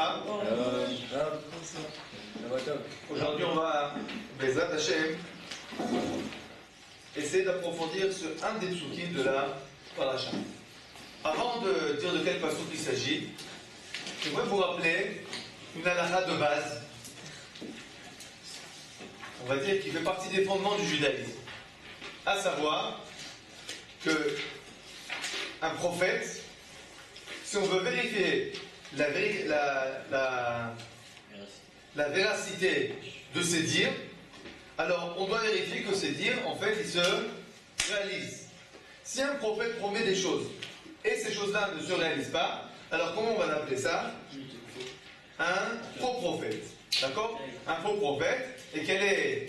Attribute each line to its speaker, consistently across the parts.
Speaker 1: va? Aujourd'hui, on va, Bezrat Hashem, essayer d'approfondir sur un des psukim de la paracha. Avant de dire de quel passouk il s'agit, j'aimerais vous rappeler une halakha de base, on va dire qui fait partie des fondements du judaïsme, à savoir que un prophète, si on veut vérifier la véracité de ses dires, alors on doit vérifier que ces dires, en fait, ils se réalisent. Si un prophète promet des choses et ces choses-là ne se réalisent pas, alors comment on va l'appeler ça? Un faux prophète. D'accord? Un faux prophète. Et quelle est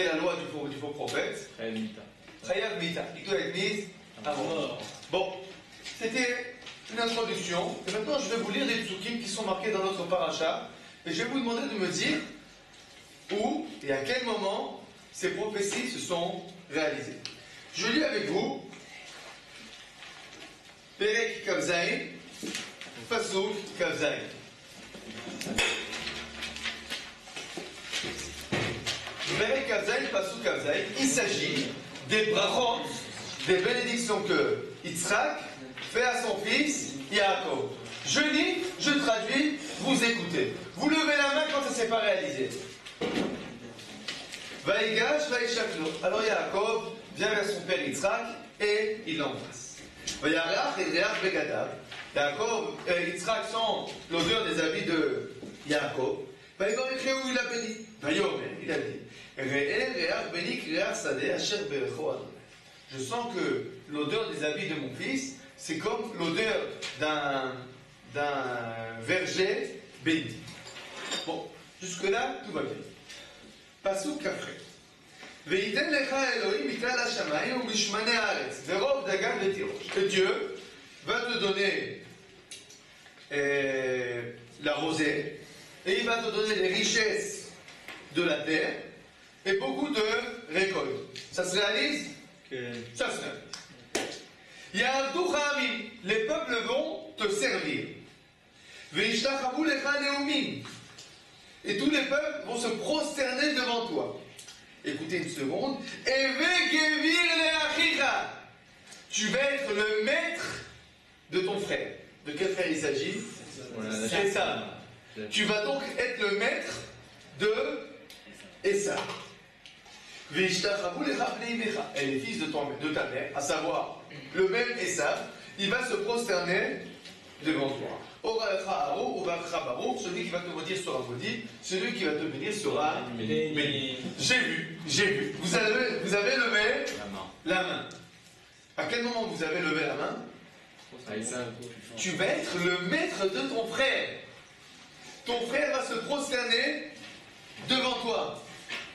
Speaker 1: la loi du faux prophète? Chayav mita. Il doit être mis à mort. Bon, c'était une introduction. Et maintenant, je vais vous lire les psukim qui sont marqués dans notre paracha. Et je vais vous demander de me dire où et à quel moment ces prophéties se sont réalisées. Je lis avec vous Perek Kavzaïn, Pasuk Kavzaïn. Perek Kavzaïn, Pasuk Kavzaïn, il s'agit des brachot, des bénédictions que Yitzhak fait à son fils Yaakov. Je lis, je traduis, vous écoutez. Vous levez la main quand ça ne s'est pas réalisé. Vaïgash, Vaïchaklo. Alors Yaakov vient vers son père Yitzhak et il l'embrasse. Vaïarach et Réach Begadav. Yaakov et Yitzhak sentent l'odeur des habits de Yaakov. Vaïgor écrit où il a béni. Vaïomer, il a dit. Réach béni Réach Sadeh Asher Berecho Adonai. Je sens que l'odeur des habits de mon fils, c'est comme l'odeur d'un verger béni. Bon, jusque-là, tout va bien. Pasuk après. Ve'iten lecha Elohim mikal hashamayim u'mishmane haaretz ve'rov dagan ve'tirosh. Que Dieu va te donner la rosée et il va te donner les richesses de la terre et beaucoup de récoltes. Ça se réalise? Ça se réalise. Ya'ardu cha'amim. Les peuples vont te servir. Ve'ishtachavu lecha leumim. Et tous les peuples vont se prosterner devant toi. Écoutez une seconde. Et vegevir le'achicha. Tu vas être le maître de ton frère. De quel frère il s'agit? Esav. Tu vas donc être le maître de Esav. Ve'ishtachavu lecha bneimecha. Et les fils de ta mère, à savoir le même Esav, il va se prosterner devant toi. Celui qui va te maudire sera maudit, celui qui va te bénir sera béni. J'ai vu. Vous avez levé la main. À quel moment vous avez levé la main? Tu vas être le maître de ton frère. Ton frère va se prosterner devant toi.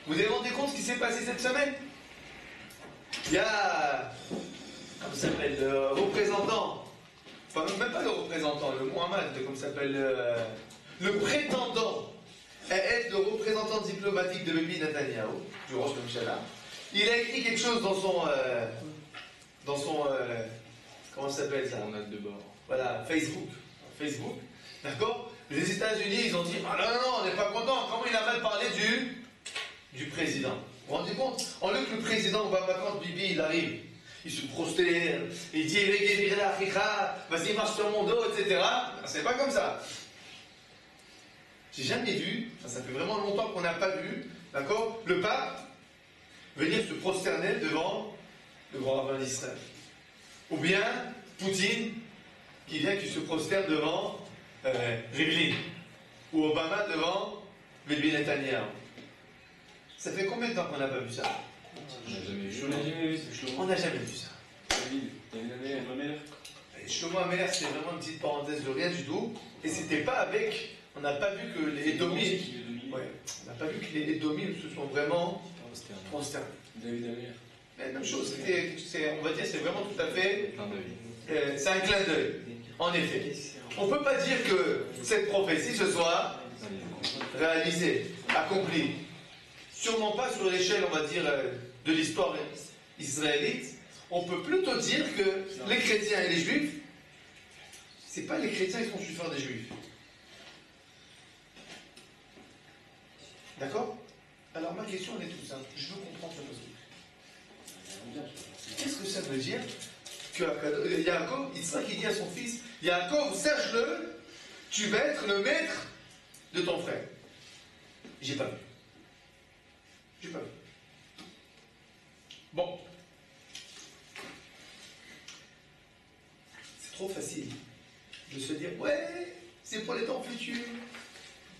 Speaker 1: Vous vous rendez compte ce qui s'est passé cette semaine? Il y a, comment ça s'appelle, le représentant. Enfin, même pas le représentant, le Mohamed, comme ça s'appelle, le prétendant à être le représentant diplomatique de Bibi Netanyahu, du Rosh Mimshela. Il a écrit quelque chose dans son comment ça s'appelle ça? De bord. Voilà, Facebook, d'accord? Les États-Unis, ils ont dit, ah non, on n'est pas content, comment il a mal parlé du président? Vous vous rendez compte? En lieu que le président va pas quand Bibi, il arrive. Il se prosterne, il dit vas-y marche sur mon dos, etc. C'est pas comme ça. J'ai jamais vu, ça fait vraiment longtemps qu'on n'a pas vu, d'accord, le pape venir se prosterner devant le grand rabbin d'Israël. Ou bien Poutine qui se prosterne devant Rivlin. Ou Obama devant Bibi Netanyahu. Ça fait combien de temps qu'on n'a pas vu ça? On n'a jamais vu ça. Shlomo Ameler, c'était vraiment une petite parenthèse de rien du tout. Et c'était pas avec. On n'a pas vu que les Édomites. Ouais, on n'a pas vu que les Édomites se sont vraiment prosternés.
Speaker 2: David Amer.
Speaker 1: Même chose. On va dire, c'est vraiment tout à fait. C'est un clin d'œil. En effet. On ne peut pas dire que cette prophétie se soit réalisée, accomplie. Sûrement pas sur l'échelle, on va dire, de l'histoire israélite. On peut plutôt dire que les chrétiens et les juifs, c'est pas les chrétiens qui sont suiveurs des juifs. D'accord? Alors ma question elle est toute simple. Je veux comprendre ce passage. Qu'est-ce que ça veut dire que Yaakov, Yitzhak, il dit à son fils, Yaakov, sache-le, tu vas être le maître de ton frère. J'ai pas vu. J'ai pas vu. Bon. C'est trop facile de se dire, ouais, c'est pour les temps futurs.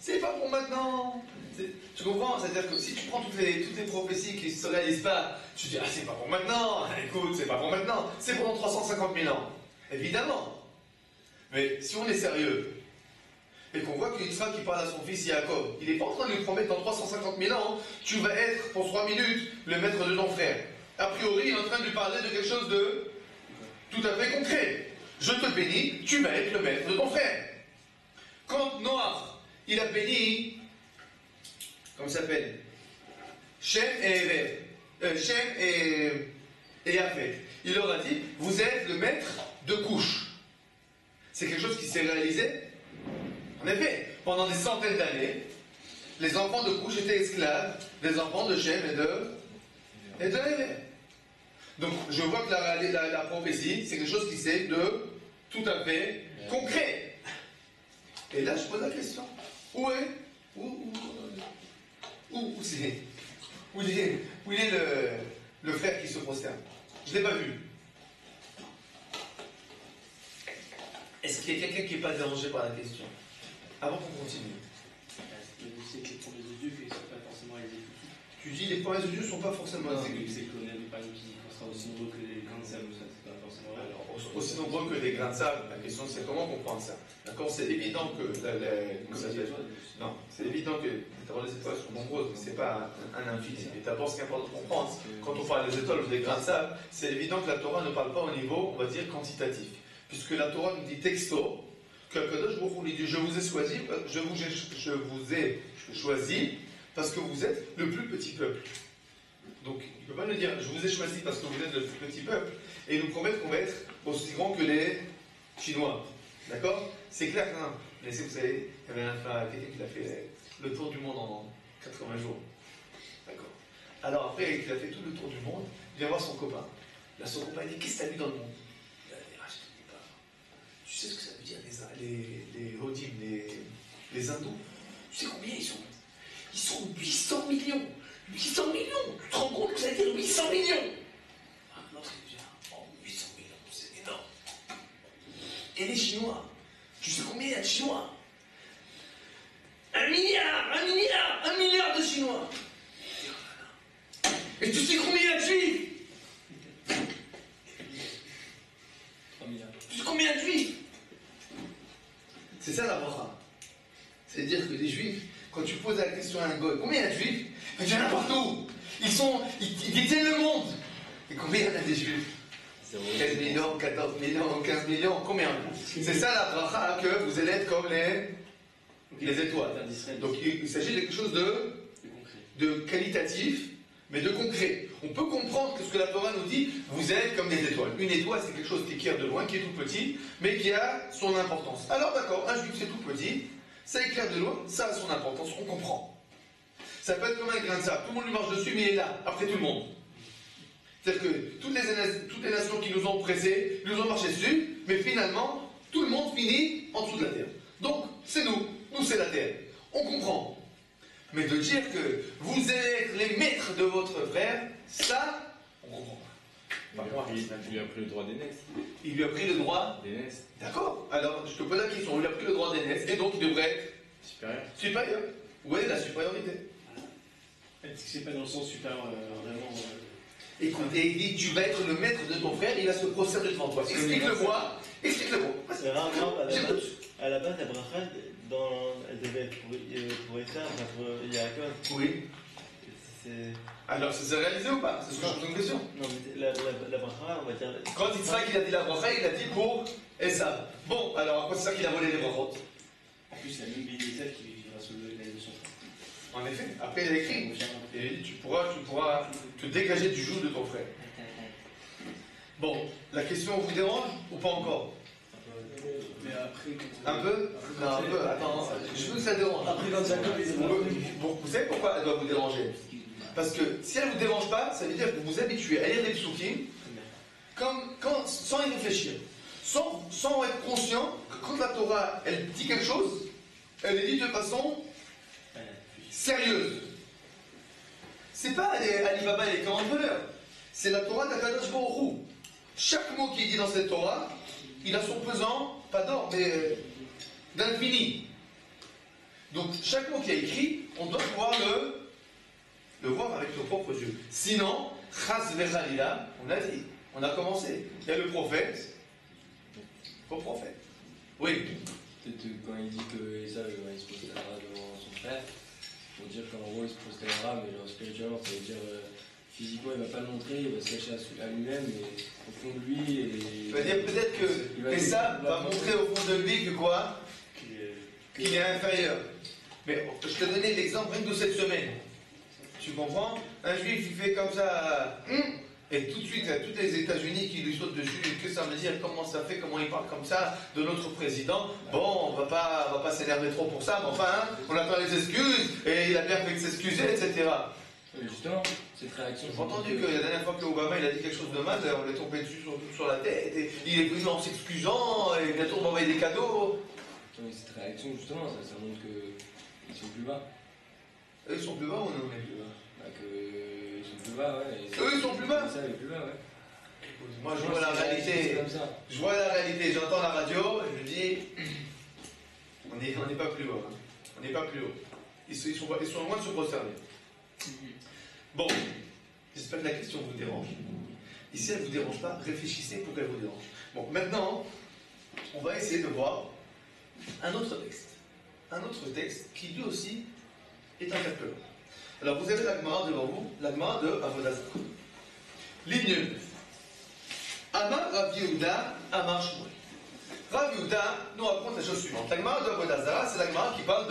Speaker 1: C'est pas pour maintenant. Tu comprends? C'est-à-dire que si tu prends toutes les prophéties qui ne se réalisent pas, tu dis, ah, c'est pas pour maintenant. Écoute, c'est pas pour maintenant. C'est pour dans 350 000 ans. Évidemment. Mais si on est sérieux, et qu'on voit que Yitzhak qui parle à son fils Yaakov, il n'est pas en train de lui promettre dans 350 000 ans, tu vas être pour 3 minutes le maître de ton frère. A priori, il est en train de lui parler de quelque chose de tout à fait concret. Je te bénis, tu vas être le maître de ton frère. Quand Noach, il a béni, comment ça s'appelle, Shem et Yafet. Il leur a dit, vous êtes le maître de couche. C'est quelque chose qui s'est réalisé. En effet, pendant des centaines d'années, les enfants de couche étaient esclaves des enfants de Shem et de Yafet. Donc, je vois que la prophétie, c'est quelque chose qui s'est de tout à fait concret. Et là, je pose la question. Où est le frère qui se prosterne? Je ne l'ai pas vu. Est-ce qu'il y a quelqu'un qui n'est pas dérangé par la question? Avant qu'on continue.
Speaker 2: C'est que les promesses de Dieu qui ne sont pas forcément exécutées.
Speaker 1: Tu dis les promesses de Dieu ne sont pas forcément exécutées.
Speaker 2: C'est qu'on a des par exemple qui sera aussi nombreux que les grains de sable, ça c'est pas forcément vrai.
Speaker 1: Alors, aussi nombreux que les grains de sable, la question c'est comment comprendre ça. D'accord? C'est évident que non, c'est évident que d'abord les étoiles sont nombreuses, mais c'est pas un infini. Et d'abord ce qui est important de comprendre, quand on parle des étoiles ou des grains de sable, c'est évident que la Torah ne parle pas au niveau, on va dire, quantitatif. Puisque la Torah nous dit texto, que Kadosh Baruch Hu dit, je vous ai choisi parce que vous êtes le plus petit peuple. Donc, il ne peut pas nous dire, je vous ai choisi parce que vous êtes le plus petit peuple, et nous promettre qu'on va être aussi grand que les Chinois. D'accord? C'est clair que non. Mais vous savez, il y avait quelqu'un qui a fait le tour du monde en 80 jours. D'accord? Alors après, il a fait tout le tour du monde, il vient voir son copain. Là, son copain, il dit, qu'est-ce que tu as vu dans le monde? Il a dit, ah, je te dis pas. Tu sais ce que ça veut dire, les Hodim, les hindous? Tu sais combien ils sont? Ils sont 800 millions. 800 millions! Tu te rends compte que ça a été 800 millions? Ah, non, c'est bien. Oh, 800 millions, c'est énorme. Et les Chinois? Tu sais combien il y a de Chinois? 1 milliard de Chinois! Et tu sais combien il y a de Juifs?
Speaker 2: 3 milliards.
Speaker 1: Tu sais combien il y a de Juifs? C'est ça la bracha. C'est-à-dire que les Juifs, quand tu poses la question à un goy, combien il y a de Juifs? Il y en a partout. Ils détiennent le monde. Et combien il y en a des Juifs? 13 millions, 14 millions, 15 millions, combien? C'est ça la bracha, que vous allez être comme les étoiles. Donc il s'agit de quelque chose de qualitatif, mais de concret. On peut comprendre que ce que la Torah nous dit, vous êtes comme des étoiles. Une étoile, c'est quelque chose qui éclaire de loin, qui est tout petit, mais qui a son importance. Alors d'accord, un juif c'est tout petit, ça éclaire de loin, ça a son importance, on comprend. Ça peut être comme un grain de sable, tout le monde lui marche dessus, mais il est là, après tout le monde. C'est-à-dire que toutes les nations qui nous ont pressés, nous ont marché dessus, mais finalement, tout le monde finit en dessous de la terre. Donc, c'est nous c'est la terre. On comprend. Mais de dire que vous êtes les maîtres de votre frère, ça, on comprend pas.
Speaker 3: Il lui a pris le droit d'aînesse.
Speaker 1: Il lui a pris le droit
Speaker 3: D'aînesse.
Speaker 1: D'accord. Alors, je te pose la question, il lui a pris le droit d'aînesse, et donc il devrait être supérieur. Où est la supériorité?
Speaker 2: Est-ce que c'est pas dans le sens supérieur vraiment
Speaker 1: Écoute, et il dit, tu vas être le maître de ton frère, il va se prosterner devant toi. Explique-le-moi.
Speaker 4: C'est rarement, à la base, la bracha, elle devait être pour Esav, pour Yaakov.
Speaker 1: Oui. Alors, ça s'est réalisé ou pas? C'est ce que je pose une question.
Speaker 4: Non, mais la bracha, on va dire...
Speaker 1: Quand Yitzhak il a dit la bracha, il a dit pour Esav. Bon, alors, après c'est ça qu'il a volé les brachot?
Speaker 2: En plus, la même Esav qui vivra sous la de son frère.
Speaker 1: En effet, après il a écrit. Et tu pourras te dégager du joug de ton frère. Bon, la question vous dérange ou pas encore?
Speaker 2: Mais après, quand
Speaker 1: Un peu? Non, un peu, attends, je veux que ça dérange.
Speaker 2: Après, quand Jacob est
Speaker 1: Vous savez pourquoi elle doit vous déranger? Parce que si elle ne vous dérange pas, ça veut dire que vous vous habituez à lire des psukim sans y réfléchir. Sans être conscient que quand la Torah, elle dit quelque chose, elle est dit de façon sérieuse. C'est pas Alibaba et les 40 voleurs. C'est la Torah d'Akadosh Baruch Hu. Chaque mot qui est dit dans cette Torah, il a son pesant, pas d'or, mais d'infini. Donc chaque mot qui est écrit, on doit pouvoir le voir avec nos propres yeux. Sinon, Chas Vechalila, on a dit, on a commencé. Il y a le prophète. Au prophète. Oui.
Speaker 5: Peut-être quand il dit que Esav il se prosternera devant son frère, pour dire qu'en gros il se prosternera, mais genre spirituellement, ça veut dire physiquement il va pas le montrer, il va se cacher à lui-même, mais au fond de lui.
Speaker 1: Ça veut dire peut-être que Esav va montrer au fond de lui que quoi? Qu'il est inférieur. Mais je te donnais l'exemple rien que de cette semaine. Tu comprends? Un juif il fait comme ça. Et tout de suite, il y a tous les États-Unis qui lui sautent dessus. Que ça veut dire? Comment ça fait? Comment il parle comme ça de notre président? Bon, on va pas s'énerver trop pour ça, mais enfin, on attend les excuses, et il a bien fait de s'excuser, etc.
Speaker 5: Mais justement, cette réaction.
Speaker 1: J'ai entendu que la dernière fois que Obama il a dit quelque chose de mal, on l'est tombé dessus sur la tête, et il est venu en s'excusant, et bientôt on va envoyer des cadeaux.
Speaker 5: Mais cette réaction, justement, ça montre qu'ils sont plus bas.
Speaker 1: Eux, ils sont plus bas ou on est plus bas?
Speaker 5: Bah, qu'ils sont plus bas, ouais.
Speaker 1: Eux, ils sont plus bas?
Speaker 5: Ça, ils sont plus bas, ouais.
Speaker 1: Moi, je vois la réalité. Je vois la réalité, j'entends la radio, et je me dis, on n'est pas plus haut. Hein. On n'est pas plus haut. Ils sont loin de se prosterner. Bon, j'espère que la question vous dérange. Et si elle ne vous dérange pas, réfléchissez pour qu'elle vous dérange. Bon, maintenant, on va essayer de voir un autre texte. Un autre texte qui lui aussi est interpellant. Alors, vous avez la Gemara devant vous, la Gemara de Avodah Zarah. Ligne 9. Amar Rav Yehuda, Amar Shmuel. Rav Yehuda nous raconte la chose suivante. La Gemara de Avodah Zarah, c'est la Gemara qui parle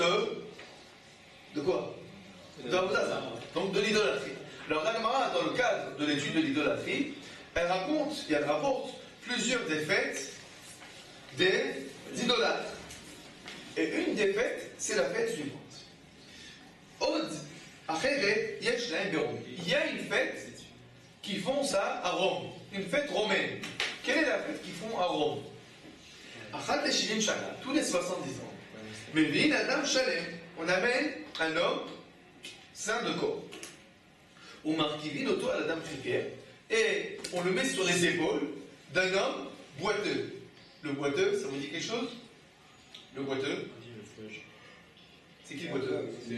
Speaker 1: de quoi? De Avodah Zarah, donc de l'idolâtrie. Alors, la Gemara, dans le cadre de l'étude de l'idolâtrie, elle rapporte plusieurs défaites des idolâtres. Et une défaite, c'est la fête suivante. Od Acheret Yesh Lahem Berom. Il y a une fête qui font ça à Rome, une fête romaine. Quelle est la fête qu'ils font à Rome? Achat Eshivim Shana, tous les 70 ans. Mais Vin Adam Shalem, on amène un homme sain de corps. Ou Markivin Oto à la dame Tripière, et on le met sur les épaules d'un homme boiteux. Le boiteux, ça vous dit quelque chose? Le boiteux? C'est qui le boiteux?
Speaker 5: C'est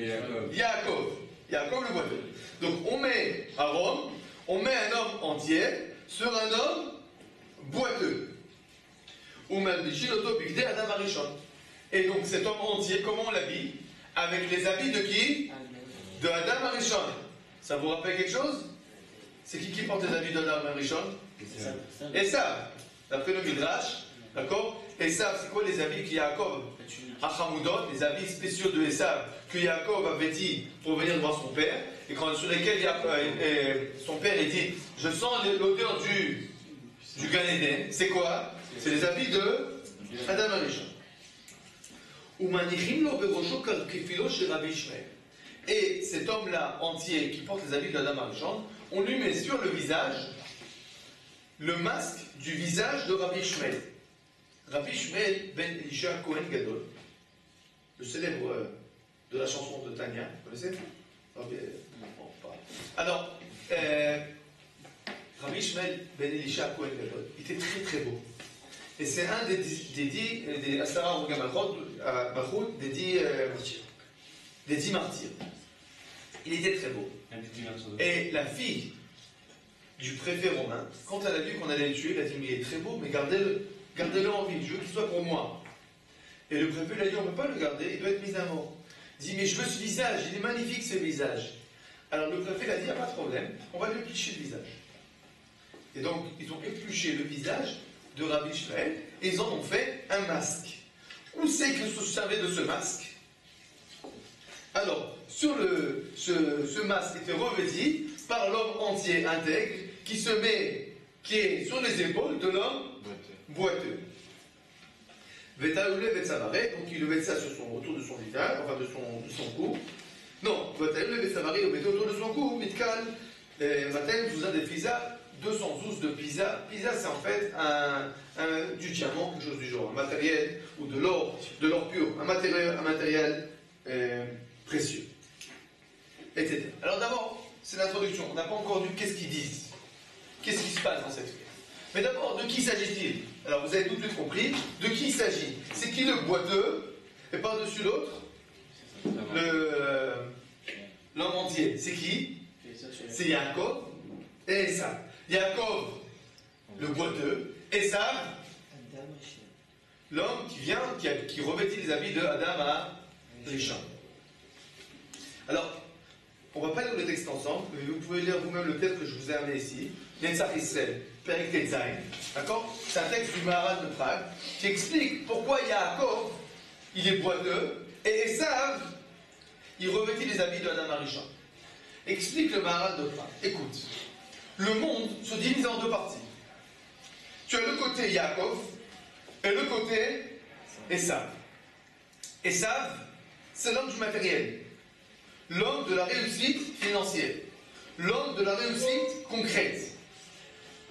Speaker 5: Yaakov.
Speaker 1: Yaakov le boiteux. Donc on met à Rome, on met un homme entier sur un homme boiteux. Et donc cet homme entier, comment on l'habille? Avec les habits de qui? De Adam Arishon. Ça vous rappelle quelque chose? C'est qui porte les habits d'Adam Arishon? Esav. D'après le Midrash, d'accord? Esav, c'est quoi les habits que Yaakov Hachamoudot, les habits spéciaux de Esav que Yaakov avait dit pour venir voir son père, et sur lesquels son père a dit: je sens l'odeur du Gan Eden. C'est quoi? C'est les habits de Adam Arishon. Et cet homme-là entier qui porte les habits d'Adam Arishon, on lui met sur le visage le masque du visage de Rabbi Ishmael. Rabbi Ishmael ben Elisha Cohen Gadol, le célèbre de la chanson de Tania, vous connaissez? Alors, Rabbi Ishmael ben Elisha Cohen Gadol était très très beau. Et c'est un des 10 Asara Rogamachot, des 10 martyrs. Il était très beau. Et la fille du préfet romain, quand elle a vu qu'on allait le tuer, elle a dit: mais il est très beau, mais gardez-le en vie, je veux qu'il soit pour moi. Et le préfet lui a dit: on ne peut pas le garder, il doit être mis à mort. Il dit: mais je veux ce visage, il est magnifique ce visage. Alors le préfet a dit: il n'y a pas de problème, on va lui éplucher le visage. Et donc ils ont épluché le visage de Rabbi Ishmael et ils en ont fait un masque. Où c'est que se servait de ce masque? Alors, sur ce masque était revêtu par l'homme entier intègre qui est sur les épaules de l'homme boiteux. Vetaoule Vetsavaré, donc il le met ça autour de son visage, enfin de son cou. Non, Vetaoule Vetsavaré, il le met autour de son cou, Mitkal, Vatem, Zouza de Pisa, 212 de Pisa. Pisa, c'est en fait du diamant, quelque chose du genre, un matériel, ou de l'or pur, un matériel précieux, etc. Alors d'abord, c'est l'introduction, on n'a pas encore vu qu'est-ce qu'ils disent, qu'est-ce qui se passe dans cette fête. Mais d'abord, de qui s'agit-il? Alors vous avez tout de suite compris, de qui il s'agit? C'est qui le boiteux, et par-dessus l'autre, l'homme entier. C'est qui? C'est Yaakov et Esav. Yaakov, le boiteux, Esav, l'homme qui revêtit les habits de Adam à Rishon. Alors, on ne va pas lire le texte ensemble, mais vous pouvez lire vous-même le texte que je vous ai amené ici, Netzach Israël, Perek Tetzaïn. D'accord? C'est un texte du Maharal de Prague qui explique pourquoi Yaakov, il est boiteux, et Esav, il revêtit les habits de Adam à Rishon. Explique le Maharal de Prague. Écoute, le monde se divise en deux parties. Tu as le côté Yaakov et le côté Esav. Esav, c'est l'homme du matériel, l'homme de la réussite financière, l'homme de la réussite concrète.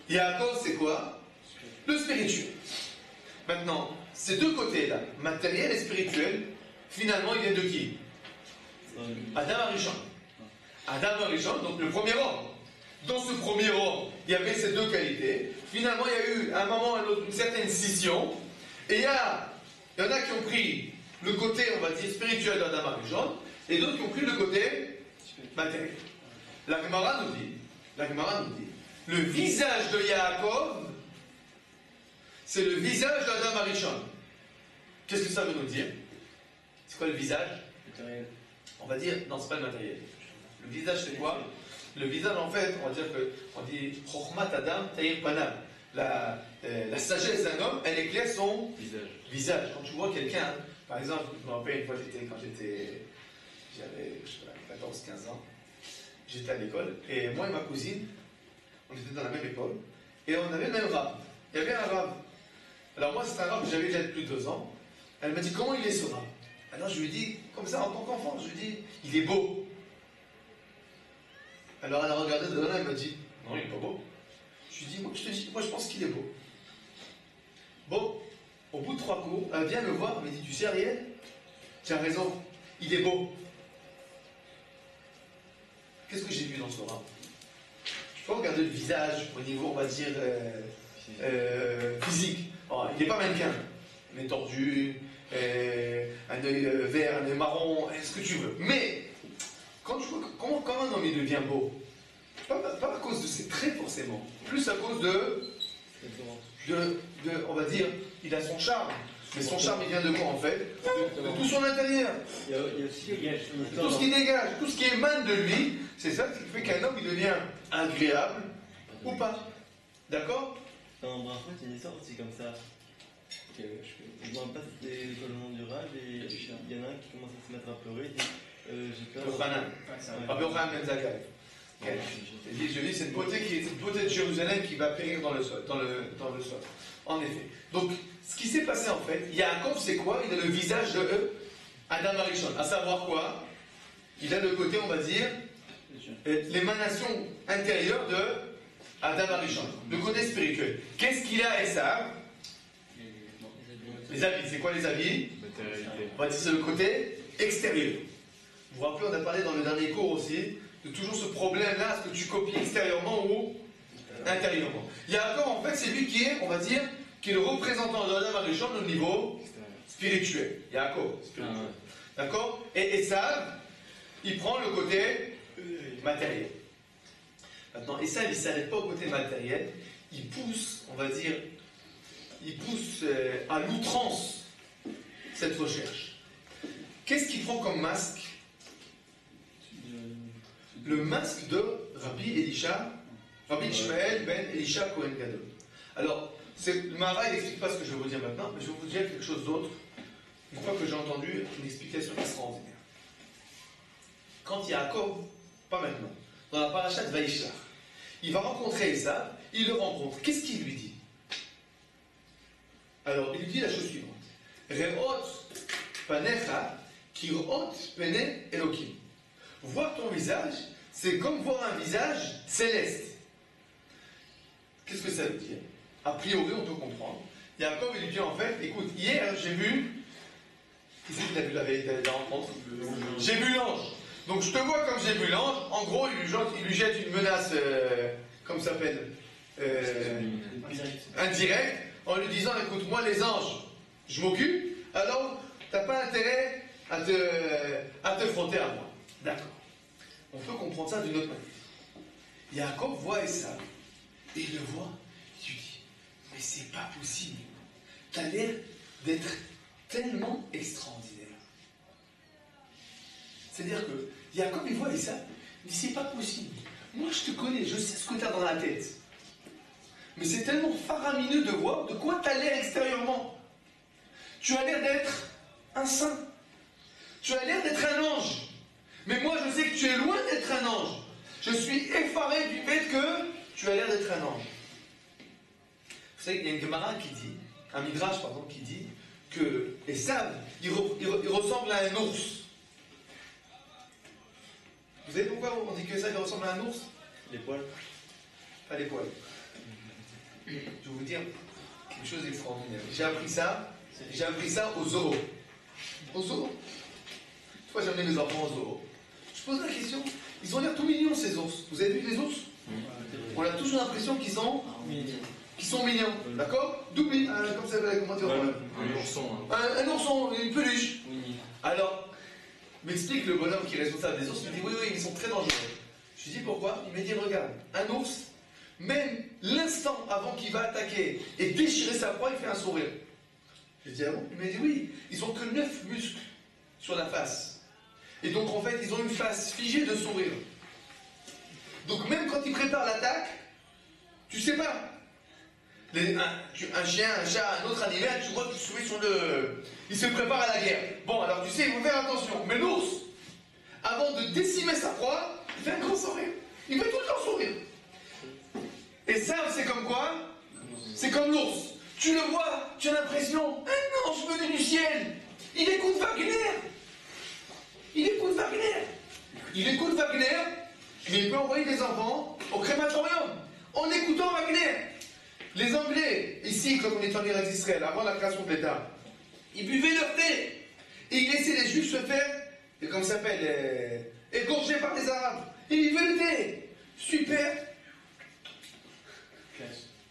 Speaker 1: Yaakov, c'est quoi? Le spirituel. Maintenant, ces deux côtés-là, matériel et spirituel, finalement, ils viennent de qui? Adam Arishon. Adam Arishon, donc le premier homme. Dans ce premier homme, il y avait ces deux qualités. Finalement, il y a eu à un moment ou à un autre une certaine scission. Et il y en a qui ont pris le côté, on va dire, spirituel d'Adam Arishon, et d'autres qui ont pris le côté matériel. La Gemara nous dit, le visage de Yaakov, c'est le visage d'Adam Arishon. Qu'est-ce que ça veut nous dire? C'est quoi le visage?
Speaker 5: Matériel.
Speaker 1: On va dire, non, c'est pas le matériel. Le visage, c'est quoi? Le visage, en fait, on va dire que, on dit, Chochmat Adam Taïr Panam. La sagesse d'un homme, elle éclaire son visage. Quand tu vois quelqu'un, par exemple, je me rappelle une fois, j'avais, je sais pas, 14-15 ans, j'étais à l'école, et moi et ma cousine, on était dans la même école, et on avait le même rab. Il y avait un rab. Alors moi, c'est un rab que j'avais déjà depuis 2 ans. Elle m'a dit, comment il est ce rab? Alors je lui dis, comme ça, en tant qu'enfant, je lui dis, il est beau. Alors elle a regardé de là, elle m'a dit, non, il n'est pas beau. Je lui dis, moi je pense qu'il est beau. Bon, au bout de 3 cours, elle vient me voir, elle me dit, tu sais Ariel, tu as raison, il est beau. Qu'est-ce que j'ai vu dans ce rab? Je peux regarder le visage au niveau, on va dire, physique. Oh, il n'est pas mannequin, mais tordu, un œil vert, un œil marron, ce que tu veux. Mais, quand tu vois comment un homme il devient beau, pas à cause de ses traits forcément, plus à cause de on va dire, il a son charme. Mais son charme il vient de quoi en fait? De tout son intérieur.
Speaker 4: Il y a aussi
Speaker 1: Tout ce qui dégage, tout ce qui émane de lui, c'est ça qui fait qu'un homme il devient agréable ou pas. D'accord?
Speaker 4: Dans Brachot, il y a une histoire aussi comme ça. Je ne me rappelle pas si c'était le nom du rab, et il y en a un qui commence à se mettre à pleurer. Il dit, j'ai peur.
Speaker 1: Yochanan. Rabbi Yochanan ben Zakkai. Je dis, c'est une beauté de Jérusalem qui va périr dans le sol. En effet. Donc, ce qui s'est passé en fait, Yaakov, c'est quoi? Il a le visage de Adam Arishon. À savoir quoi? Il a le côté, on va dire, l'émanation intérieure de Adam Arishon. Le côté spirituel. Qu'est-ce qu'il a, Esav? Les habits. C'est quoi les habits? On va dire c'est le côté extérieur. Vous vous rappelez, on a parlé dans le dernier cours aussi de toujours ce problème-là, est-ce que tu copies extérieurement ou intérieurement? Yaakov, en fait, c'est lui qui est, on va dire, qui est le représentant de Adam Arishon au niveau spirituel. Yaakov, spirituel. D'accord? Et Esav, il prend le côté matériel. Maintenant, Esav, il ne s'arrête pas au côté matériel, il pousse, on va dire, à l'outrance cette recherche. Qu'est-ce qu'il prend comme masque? Le masque de Rabbi Ishmael ben Elisha Cohen Gadol. Alors, le Maharal n'explique pas ce que je vais vous dire maintenant, mais je vais vous dire quelque chose d'autre, une fois que j'ai entendu une explication extraordinaire. Quand Yaakov, pas maintenant, dans la parashat Vaishlach, il va rencontrer Esav, il le rencontre. Qu'est-ce qu'il lui dit? Alors, il lui dit la chose suivante. Re'ot panecha kirot pene Elohim. Voir ton visage, c'est comme voir un visage céleste. Qu'est-ce que ça veut dire? A priori, on peut comprendre. Jacob, il lui dit en fait, écoute, hier, j'ai vu... Qui c'est qui a vu la rencontre? J'ai vu l'ange. Donc je te vois comme j'ai vu l'ange. En gros, il lui jette une menace, comme ça s'appelle, indirecte, en lui disant, écoute, moi les anges, je m'occupe, alors t'as pas intérêt à te frotter à moi. D'accord. On peut comprendre ça d'une autre manière. Jacob voit Esav, et il le voit, il lui dit, mais c'est pas possible. T'as l'air d'être tellement extraordinaire. C'est-à-dire que Jacob, il voit Esav, il dit, c'est pas possible. Moi, je te connais, je sais ce que tu as dans la tête. Mais c'est tellement faramineux de voir de quoi tu as l'air extérieurement. Tu as l'air d'être un saint. Tu as l'air d'être un ange. Mais moi, je sais que tu es loin d'être un ange. Je suis effaré du fait que tu as l'air d'être un ange. Vous savez, il y a une Gemara qui dit, un Midrash, pardon, qui dit que Esav, il ressemble à un ours. Vous savez pourquoi on dit que Esav ressemble à un ours?
Speaker 4: Les poils.
Speaker 1: Pas les poils. Je vais vous dire quelque chose d'extraordinaire. J'ai appris ça au zoo. Au zoo. Une fois, j'ai amené mes enfants au zoo. Je pose la question, ils ont l'air tout mignons ces ours. Vous avez vu les ours? On a toujours l'impression qu'ils sont mignons. D'accord? Double, comme ça, comment dire?
Speaker 3: Un ourson.
Speaker 1: Un ourson, une peluche.
Speaker 5: Oui.
Speaker 1: Alors, m'explique le bonhomme qui est responsable des ours, il me dit oui, ils sont très dangereux. Je lui dis pourquoi? Il m'a dit regarde, un ours, même l'instant avant qu'il va attaquer et déchirer sa proie, il fait un sourire. Je lui dis ah bon? Il m'a dit oui, ils ont que 9 muscles sur la face. Et donc en fait, ils ont une face figée de sourire. Donc même quand ils préparent l'attaque, tu sais pas. Un chien, un chat, un autre animal, tu vois qu'il se met sur le... Il se prépare à la guerre. Bon, alors tu sais, il faut faire attention. Mais l'ours, avant de décimer sa proie, il fait un grand sourire. Il fait tout le temps sourire. Et ça, c'est comme quoi? C'est comme l'ours. Tu le vois, tu as l'impression, un ange venu du ciel. Il écoute Wagner. Il écoute Wagner, mais il peut envoyer des enfants au crématorium en écoutant Wagner. Les Anglais, ici, comme on est en Irak d'Israël, avant la création de l'État, ils buvaient leur thé. Et ils laissaient les Juifs se faire, comment ça s'appelle, égorgés par les Arabes. Et ils buvaient le thé. Super.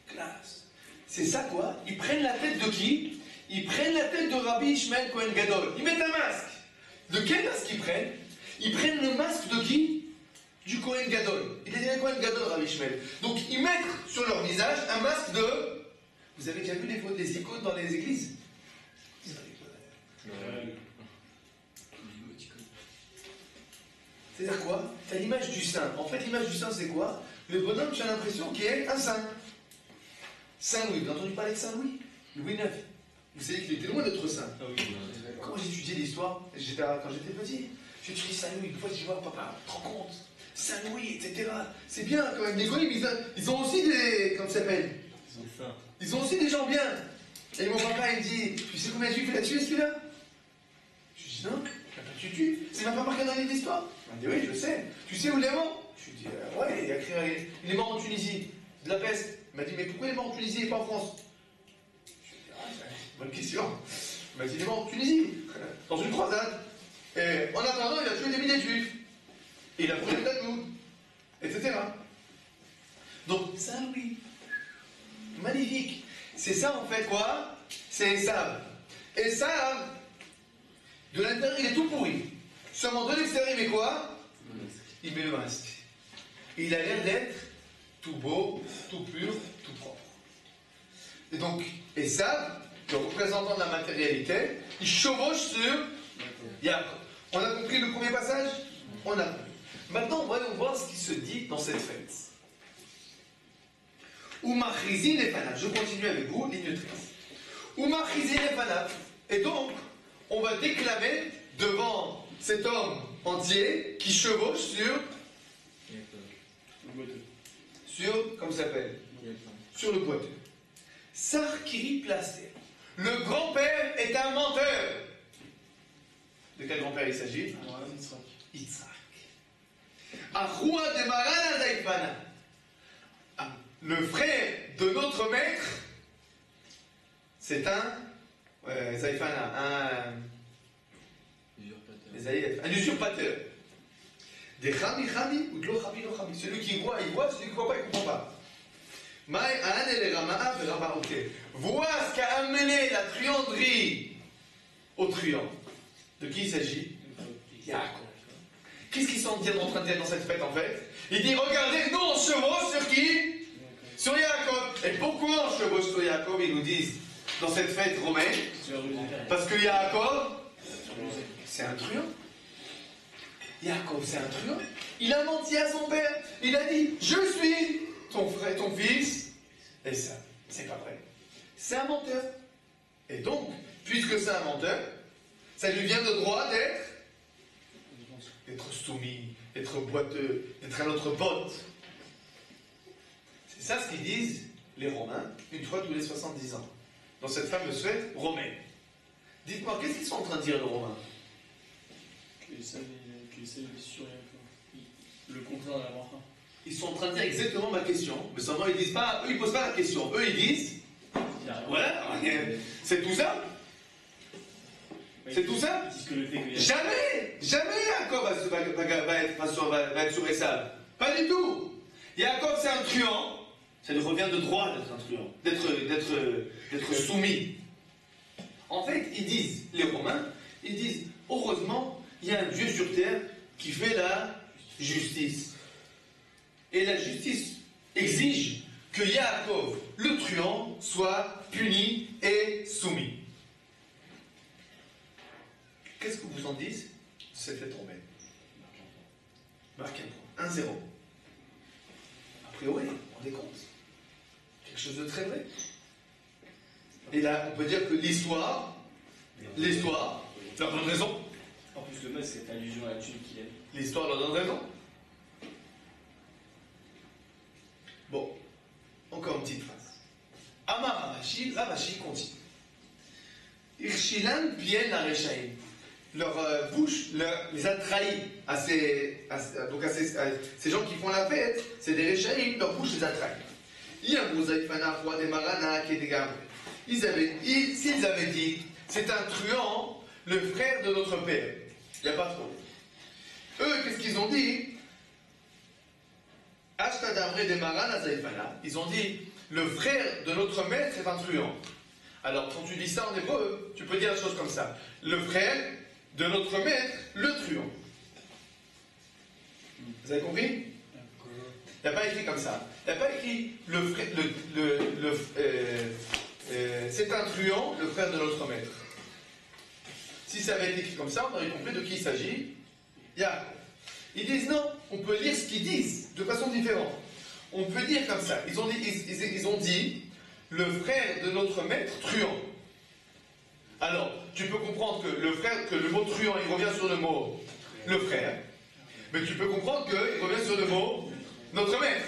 Speaker 1: Classe. C'est ça quoi? Ils prennent la tête de qui? Ils prennent la tête de Rabbi Ishmael Cohen Gadol. Ils mettent un masque. De quel masque ils prennent? Ils prennent le masque de qui? Du Cohen Gadol. Il est Cohen Gadol, Rabbi Ishmael. Donc ils mettent sur leur visage un masque de... Vous avez déjà vu les icônes dans les églises? C'est-à-dire quoi? Tu as l'image du saint. En fait, l'image du saint, c'est quoi? Le bonhomme, tu as l'impression qu'il est un saint. Saint-Louis, vous avez entendu parler de Saint-Louis? Louis IX. Vous savez qu'il était loin d'être saint.
Speaker 4: Ah oui.
Speaker 1: Quand j'ai étudié l'histoire, quand j'étais petit, j'ai étudié Saint-Louis. Une fois, je dis, oh, papa, tu te rends compte? Saint-Louis, etc. C'est bien quand même. Les Goïms, ils ont aussi des... Comment ça s'appelle? Ils ont aussi des gens bien. Et mon papa, il me dit, tu sais combien de juifs il a tué celui-là? Je dis, non, il n'a pas tué. C'est même pas marqué dans les livres d'histoire. Il m'a dit, oui, je sais. Tu sais où il est mort? Je lui dis, ouais, il est mort en Tunisie. De la peste. Il m'a dit, mais pourquoi il est mort en Tunisie et pas en France? Je lui dis, ah, c'est une bonne question. Il m'a dit, il est mort en Tunisie, dans une croisade. Et en attendant, il a tué des milliers de juifs. Et il a brûlé le Talmud, etc. Donc, Saint-Louis. Magnifique. C'est ça en fait quoi? C'est Esav. Esav, de l'intérieur, il est tout pourri. Seulement de l'extérieur, il met quoi? Il met le masque. Et il a l'air d'être tout beau, tout pur, tout propre. Et donc, Esav, le représentant de la matérialité, il chevauche sur Jacob. On a compris le premier passage? On a compris. Maintenant, voyons voir ce qui se dit dans cette fête. Umachrizin lefanav. Je continue avec vous, ligne 13. Umachrizin lefanav. Et donc, on va déclamer devant cet homme entier qui chevauche sur, comment ça s'appelle? Sur le boiteux. Sar kiri plaster. le grand-père est un menteur. De quel grand-père il s'agit? Yitzhak. Achoua de Marana Zaïfana. Le frère de notre maître, c'est un Zaïfana, un usurpateur. Des Chami Chami ou de lo Chami lo Chami. Celui qui voit, il voit, celui qui ne voit pas, il ne comprend pas. Vois ce qu'a amené la truanderie au truand. De qui il s'agit? Yaakov. Qu'est-ce qu'ils sont en train de dire dans cette fête en fait? Il dit regardez, nous on chevauche sur qui? Sur Yaakov. Et pourquoi on chevauche sur Yaakov? Ils nous disent dans cette fête romaine. Parce que Yaakov, c'est un truand. Yaakov, c'est un truand. Il a menti à son père. Il a dit je suis ton frère, ton fils. Et ça, c'est pas vrai. C'est un menteur. Et donc, puisque c'est un menteur, ça lui vient de droit d'être soumis, d'être boiteux, d'être à notre botte. C'est ça ce qu'ils disent les Romains une fois tous les 70 ans, dans cette fameuse fête romaine. Dites-moi, qu'est-ce qu'ils sont en train de dire les Romains?
Speaker 2: Le contraire de la bracha.
Speaker 1: Ils sont en train de dire exactement ma question, mais seulement ils disent pas, eux ils posent pas la question, eux ils disent, voilà, c'est tout ça. C'est tout ça? Jamais Yaakov va être sur Esav. Pas du tout. Yaakov c'est un truand. Ça lui revient de droit d'être un truand, d'être soumis. En fait, ils disent, les Romains, ils disent, heureusement, il y a un Dieu sur terre qui fait la justice. Et la justice exige que Yaakov, le truand, soit puni et soumis. Qu'est-ce que vous en dites de cette fête romaine? Marque un point. 1-0. A priori, on rendez compte. Quelque chose de très vrai. Et là, on peut dire que l'histoire leur donne raison.
Speaker 2: En plus, le mec, c'est allusion à la tune qu'il aime.
Speaker 1: L'histoire leur donne raison. Bon, encore une petite phrase. Amar Ravashi continue. Irshilan bien la Rechaim. Leur bouche les a trahis à ces gens qui font la fête, c'est des Rechaim, leur bouche les a trahis. S'ils avaient dit, c'est un truand, le frère de notre père, il n'y a pas trop. Eux, qu'est-ce qu'ils ont dit? Ils ont dit, le frère de notre maître est un truand. Alors, quand tu dis ça en hébreu, tu peux dire la chose comme ça. Le frère de notre maître, le truand. Vous avez compris? Il n'y a pas écrit comme ça. Il n'y a pas écrit c'est un truand, le frère de notre maître. Si ça avait été écrit comme ça, on aurait compris de qui il s'agit. Yaakov. Ils disent non, on peut lire ce qu'ils disent de façon différente. On peut dire comme ça. Ils ont dit le frère de notre maître truand. Alors, tu peux comprendre que le mot truand, il revient sur le mot le frère. Mais tu peux comprendre qu'il revient sur le mot notre maître.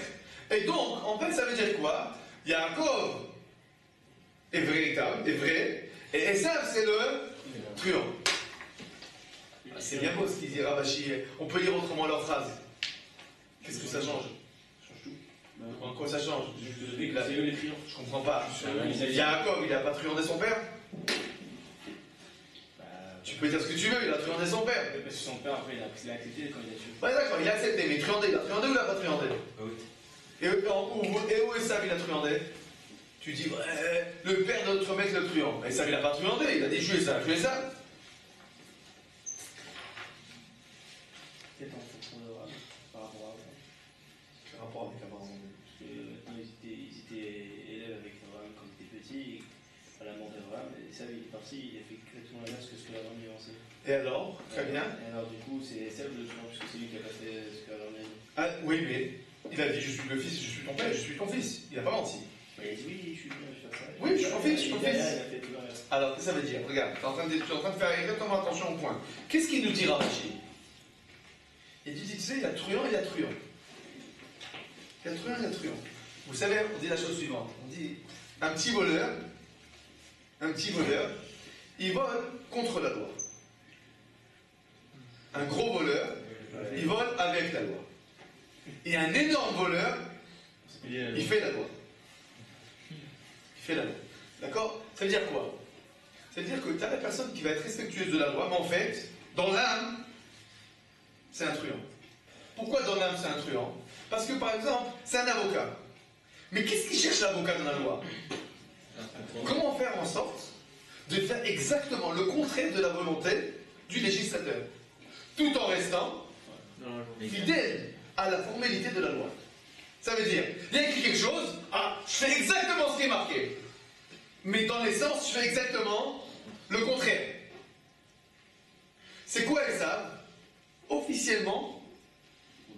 Speaker 1: Et donc, en fait, ça veut dire quoi? Yaakov est véritable, est vrai, et Esav, c'est le truand. C'est bien beau ce qu'il dit Ravashi. On peut lire autrement leur phrase. Qu'est-ce que ça change? En quoi ça change?
Speaker 2: C'est eux les truands.
Speaker 1: Je comprends pas. Yaakov, il n'a pas truandé son père? Tu peux dire ce que tu veux, il a truandé son père.
Speaker 2: Parce que son père, après, il a accepté la candidature.
Speaker 1: Ouais, d'accord, il a accepté, mais truandé, il a truandé ou il n'a pas truandé?
Speaker 3: Oui.
Speaker 1: Et où Esav, il a truandé? Tu dis, ouais, le père de notre mec, le truand. Mais Esav, il n'a pas truandé, il a dit, je suis Esav, je suis Esav.
Speaker 2: Peut-être en fonction de par rapport à ça.
Speaker 1: Quel rapport avec Abraham?
Speaker 2: Parce que maintenant, ils étaient élèves avec Abraham quand ils étaient petits, à la mort d'Abraham, et ça, il est parti, il a fait exactement l'inverse que ce que Abraham lui a lancé.
Speaker 1: Et alors? Très bien.
Speaker 2: Et alors, du coup, c'est Esav le truand, puisque c'est lui qui a pas fait ce qu'Abraham a dit.
Speaker 1: Ah, oui, mais il a dit, je suis le fils, je suis ton père, je suis ton fils. Il n'a pas menti.
Speaker 2: Il a dit oui, je suis bien, je vais faire ça.
Speaker 1: Oui, je suis ton fils, je suis ton fils.
Speaker 2: Il a fait tout l'inverse.
Speaker 1: Alors, qu'est-ce que ça veut dire? Regarde, tu es en train de faire exactement attention au point. Qu'est-ce qu'il nous dit Ravashi? Il dit, tu sais, il y a truand, il y a truand. Il y a truand, il y a truand. Vous savez, on dit la chose suivante. On dit, un petit voleur, un petit voleur, il vole contre la loi. Un gros voleur, il vole avec la loi. Et un énorme voleur, il fait la loi. Il fait la loi. D'accord? Ça veut dire quoi? Ça veut dire que tu as la personne qui va être respectueuse de la loi, mais en fait, dans l'âme, c'est un truand. Pourquoi dans l'âme, c'est un truand? Parce que, par exemple, c'est un avocat. Mais qu'est-ce qu'il cherche l'avocat dans la loi? Comment faire en sorte de faire exactement le contraire de la volonté du législateur, tout en restant fidèle à la formalité de la loi. Ça veut dire, il y a écrit quelque chose, ah, je fais exactement ce qui est marqué. Mais dans l'essence, je fais exactement le contraire. C'est quoi Esav? Officiellement,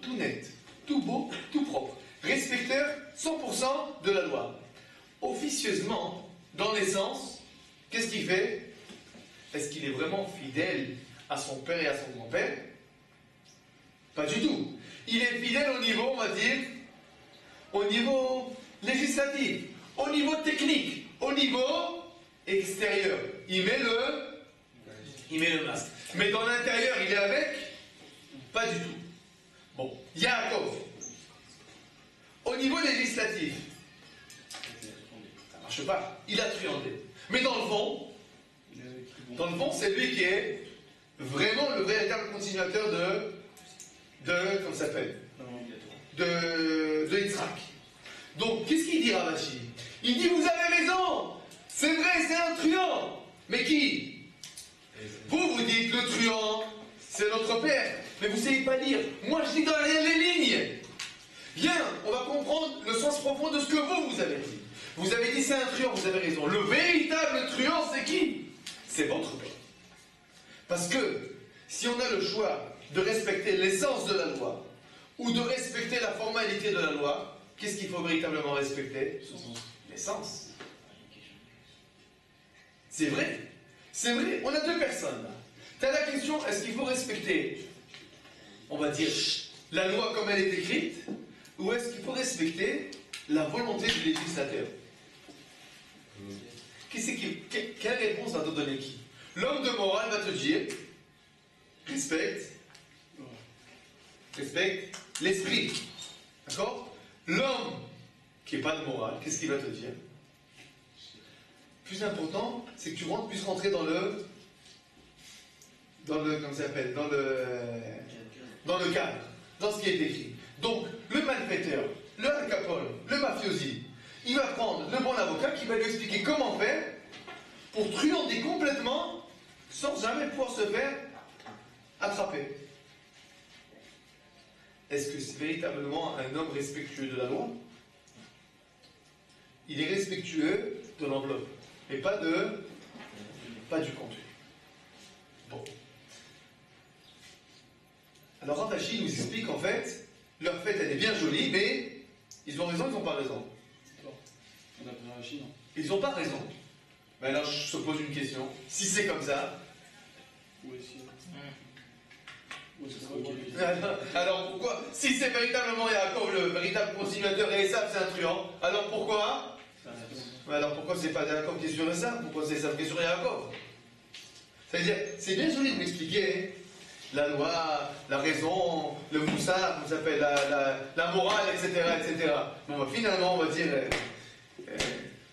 Speaker 1: tout net, tout beau, tout propre. Respecteur 100% de la loi. Officieusement, dans l'essence, qu'est-ce qu'il fait? Est-ce qu'il est vraiment fidèle à son père et à son grand-père? Pas du tout. Il est fidèle au niveau, on va dire, au niveau législatif, au niveau technique, au niveau extérieur. Il met le masque. Mais dans l'intérieur, il est avec? Pas du tout. Bon, Yaakov. Au niveau législatif, ça marche pas. Il a truandé. Mais dans le fond, c'est lui qui est vraiment le véritable continuateur comment ça s'appelle? De Yitzhak. Donc, qu'est-ce qu'il dit Ravashi? Il dit, vous avez raison, c'est vrai, c'est un truand. Mais qui? Vous dites, le truand, c'est notre père. Mais vous ne savez pas lire. Moi, je dis dans les lignes. Viens, on va comprendre le sens profond de ce que vous avez dit. Vous avez dit, c'est un truand, vous avez raison. Le véritable truand, c'est qui? C'est votre père. Parce que, si on a le choix de respecter l'essence de la loi, ou de respecter la formalité de la loi, qu'est-ce qu'il faut véritablement respecter? L'essence. C'est vrai. C'est vrai. On a deux personnes là. Tu as la question, est-ce qu'il faut respecter, on va dire, la loi comme elle est écrite, ou est-ce qu'il faut respecter la volonté du législateur? Quelle réponse va te donner qui? L'homme de morale va te dire, respecte l'esprit. D'accord? L'homme qui n'est pas de morale, qu'est-ce qu'il va te dire? Plus important, c'est que tu puisses rentrer dans le comment ça s'appelle, dans le cadre, dans ce qui est écrit. Donc, le malfaiteur, le Al Capone, le mafiosi, il va prendre le bon avocat qui va lui expliquer comment faire pour truander complètement sans jamais pouvoir se faire attraper. Est-ce que c'est véritablement un homme respectueux de la loi? Il est respectueux de l'enveloppe, mais pas du contenu. Bon. Alors Ravashi nous explique en fait, leur fête elle est bien jolie, mais ils ont raison, ils n'ont pas raison.
Speaker 2: On a pris Ravashi, non?
Speaker 1: Ils n'ont pas raison. Mais alors je se pose une question. Si c'est comme ça, alors pourquoi? Si c'est véritablement Yaakov le véritable continuateur et Esav c'est un truand, alors pourquoi? Alors pourquoi c'est pas Yaakov qui est sur Esav? Pourquoi c'est Esav qui est sur Yaakov? C'est-à-dire, c'est bien joli de m'expliquer la loi, la raison, le moussard, comment ça s'appelle, la morale, etc. etc. Bon, bah, finalement, on va dire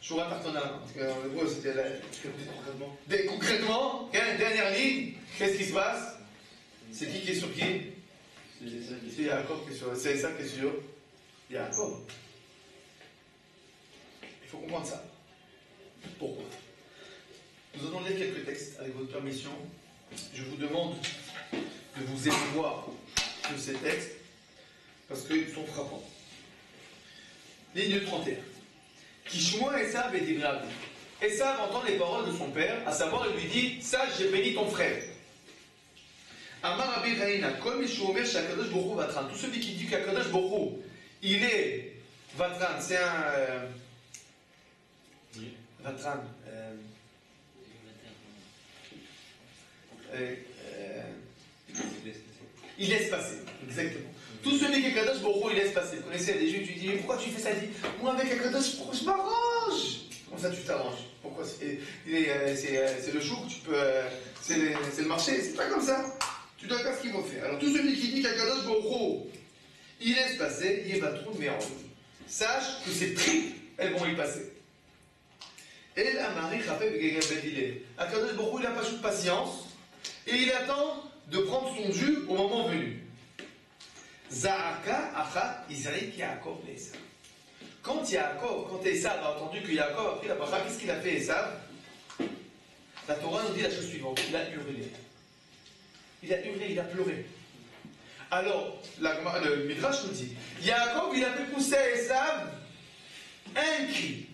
Speaker 1: Shura Tartona. En gros, c'était concrètement, dernière ligne, qu'est-ce qui se passe? C'est qui est sur qui? C'est Yaakov qui est sur. C'est ça qui est sur Yaakov. Il faut comprendre ça. Pourquoi? Nous allons lire quelques textes avec votre permission. Je vous demande de vous émouvoir de ces textes parce qu'ils sont frappants. Ligne 31. Kishmoa Esav est Ibrahim. Esav entend les paroles de son père, à savoir, il lui dit, sache, j'ai béni ton frère. Amar Rabbi Raïna, Kol Mishu Omer Shakadosh Borou Vatran. Tout celui qui dit qu'Akadosh Borou, il est Vatran, c'est un. Vatran. Il laisse passer, exactement. Tout celui qui est Kadosh Borou, il laisse passer. Vous connaissez, il y a des gens, tu dis, mais pourquoi tu fais ça? Il dit, moi avec Akadosh, je m'arrange. Comment ça tu t'arranges? Pourquoi quoi. C'est le chouk, tu peux, c'est le marché, c'est pas comme ça. Tu dois faire ce qu'il faut faire. Alors tout celui qui dit qu'Akadosh Baruch il laisse passer, il va trop de merde. Sache que ces tripes, elles vont y passer. Et la Marie rappelle Akadosh Baruch il n'a pas de patience et il attend de prendre son dû au moment venu. Za'aka achat Israël Yaakov Esav. Quand Esav a entendu que Yaakov a pris la bracha, qu'est-ce qu'il a fait Esav? La Torah nous dit la chose suivante, il a hurlé. Il a pleuré. Alors, le Midrash nous dit, Yaakov, il a fait pousser à Esav un cri.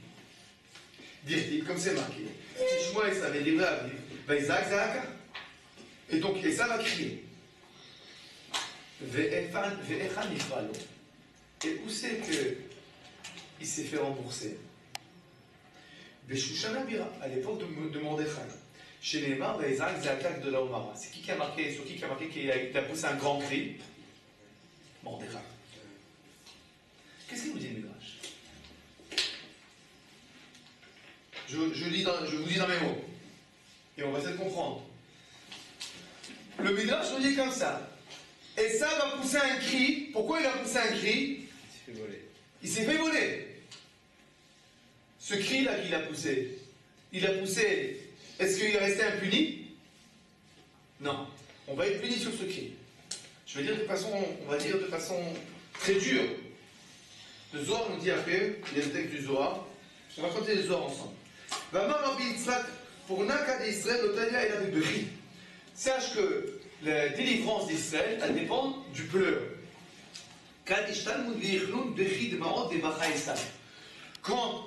Speaker 1: Dire, comme c'est marqué, Shmuel Esav est livré à vivre, Isaac Za'aka. Et donc Esav a crié. Et où c'est qu'il s'est fait rembourser? Beshushana Bira, à l'époque de Mordechai. Chez les Mar, Isaac Za'aka de la Omara. C'est qui a marqué, sur qui a marqué qu'il a poussé un grand cri? Mordechai. Qu'est-ce qu'il vous dit le Midrash? Je vous dis dans mes mots. Et on va essayer de comprendre. Le Midrash nous dit comme ça. Et ça va pousser un cri. Pourquoi il a poussé un cri?
Speaker 3: Il s'est fait voler.
Speaker 1: Il s'est fait voler. Ce cri-là qu'il a poussé, est-ce qu'il est resté impuni? Non. On va être puni sur ce cri. Je vais dire de façon, on va dire de façon très dure. Le Zohar nous dit après, il y a le texte du Zohar, on va raconter le Zohar ensemble. Vamar Rabbi Yitzhak, pour Naka d'Israël, l'Otalia et la Bébéri. Sache que la délivrance d'Israël, elle dépend du pleur. Quand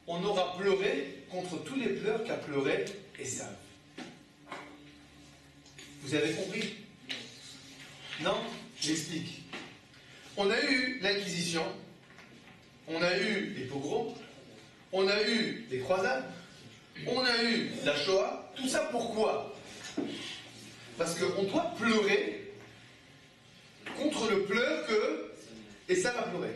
Speaker 1: on aura pleuré contre tous les pleurs qu'a pleuré Esav. Vous avez compris? Non? J'explique. On a eu l'Inquisition, on a eu les pogroms, on a eu les croisades, on a eu la Shoah. Tout ça pourquoi? Parce qu'on doit pleurer contre le pleur que Esav a pleuré.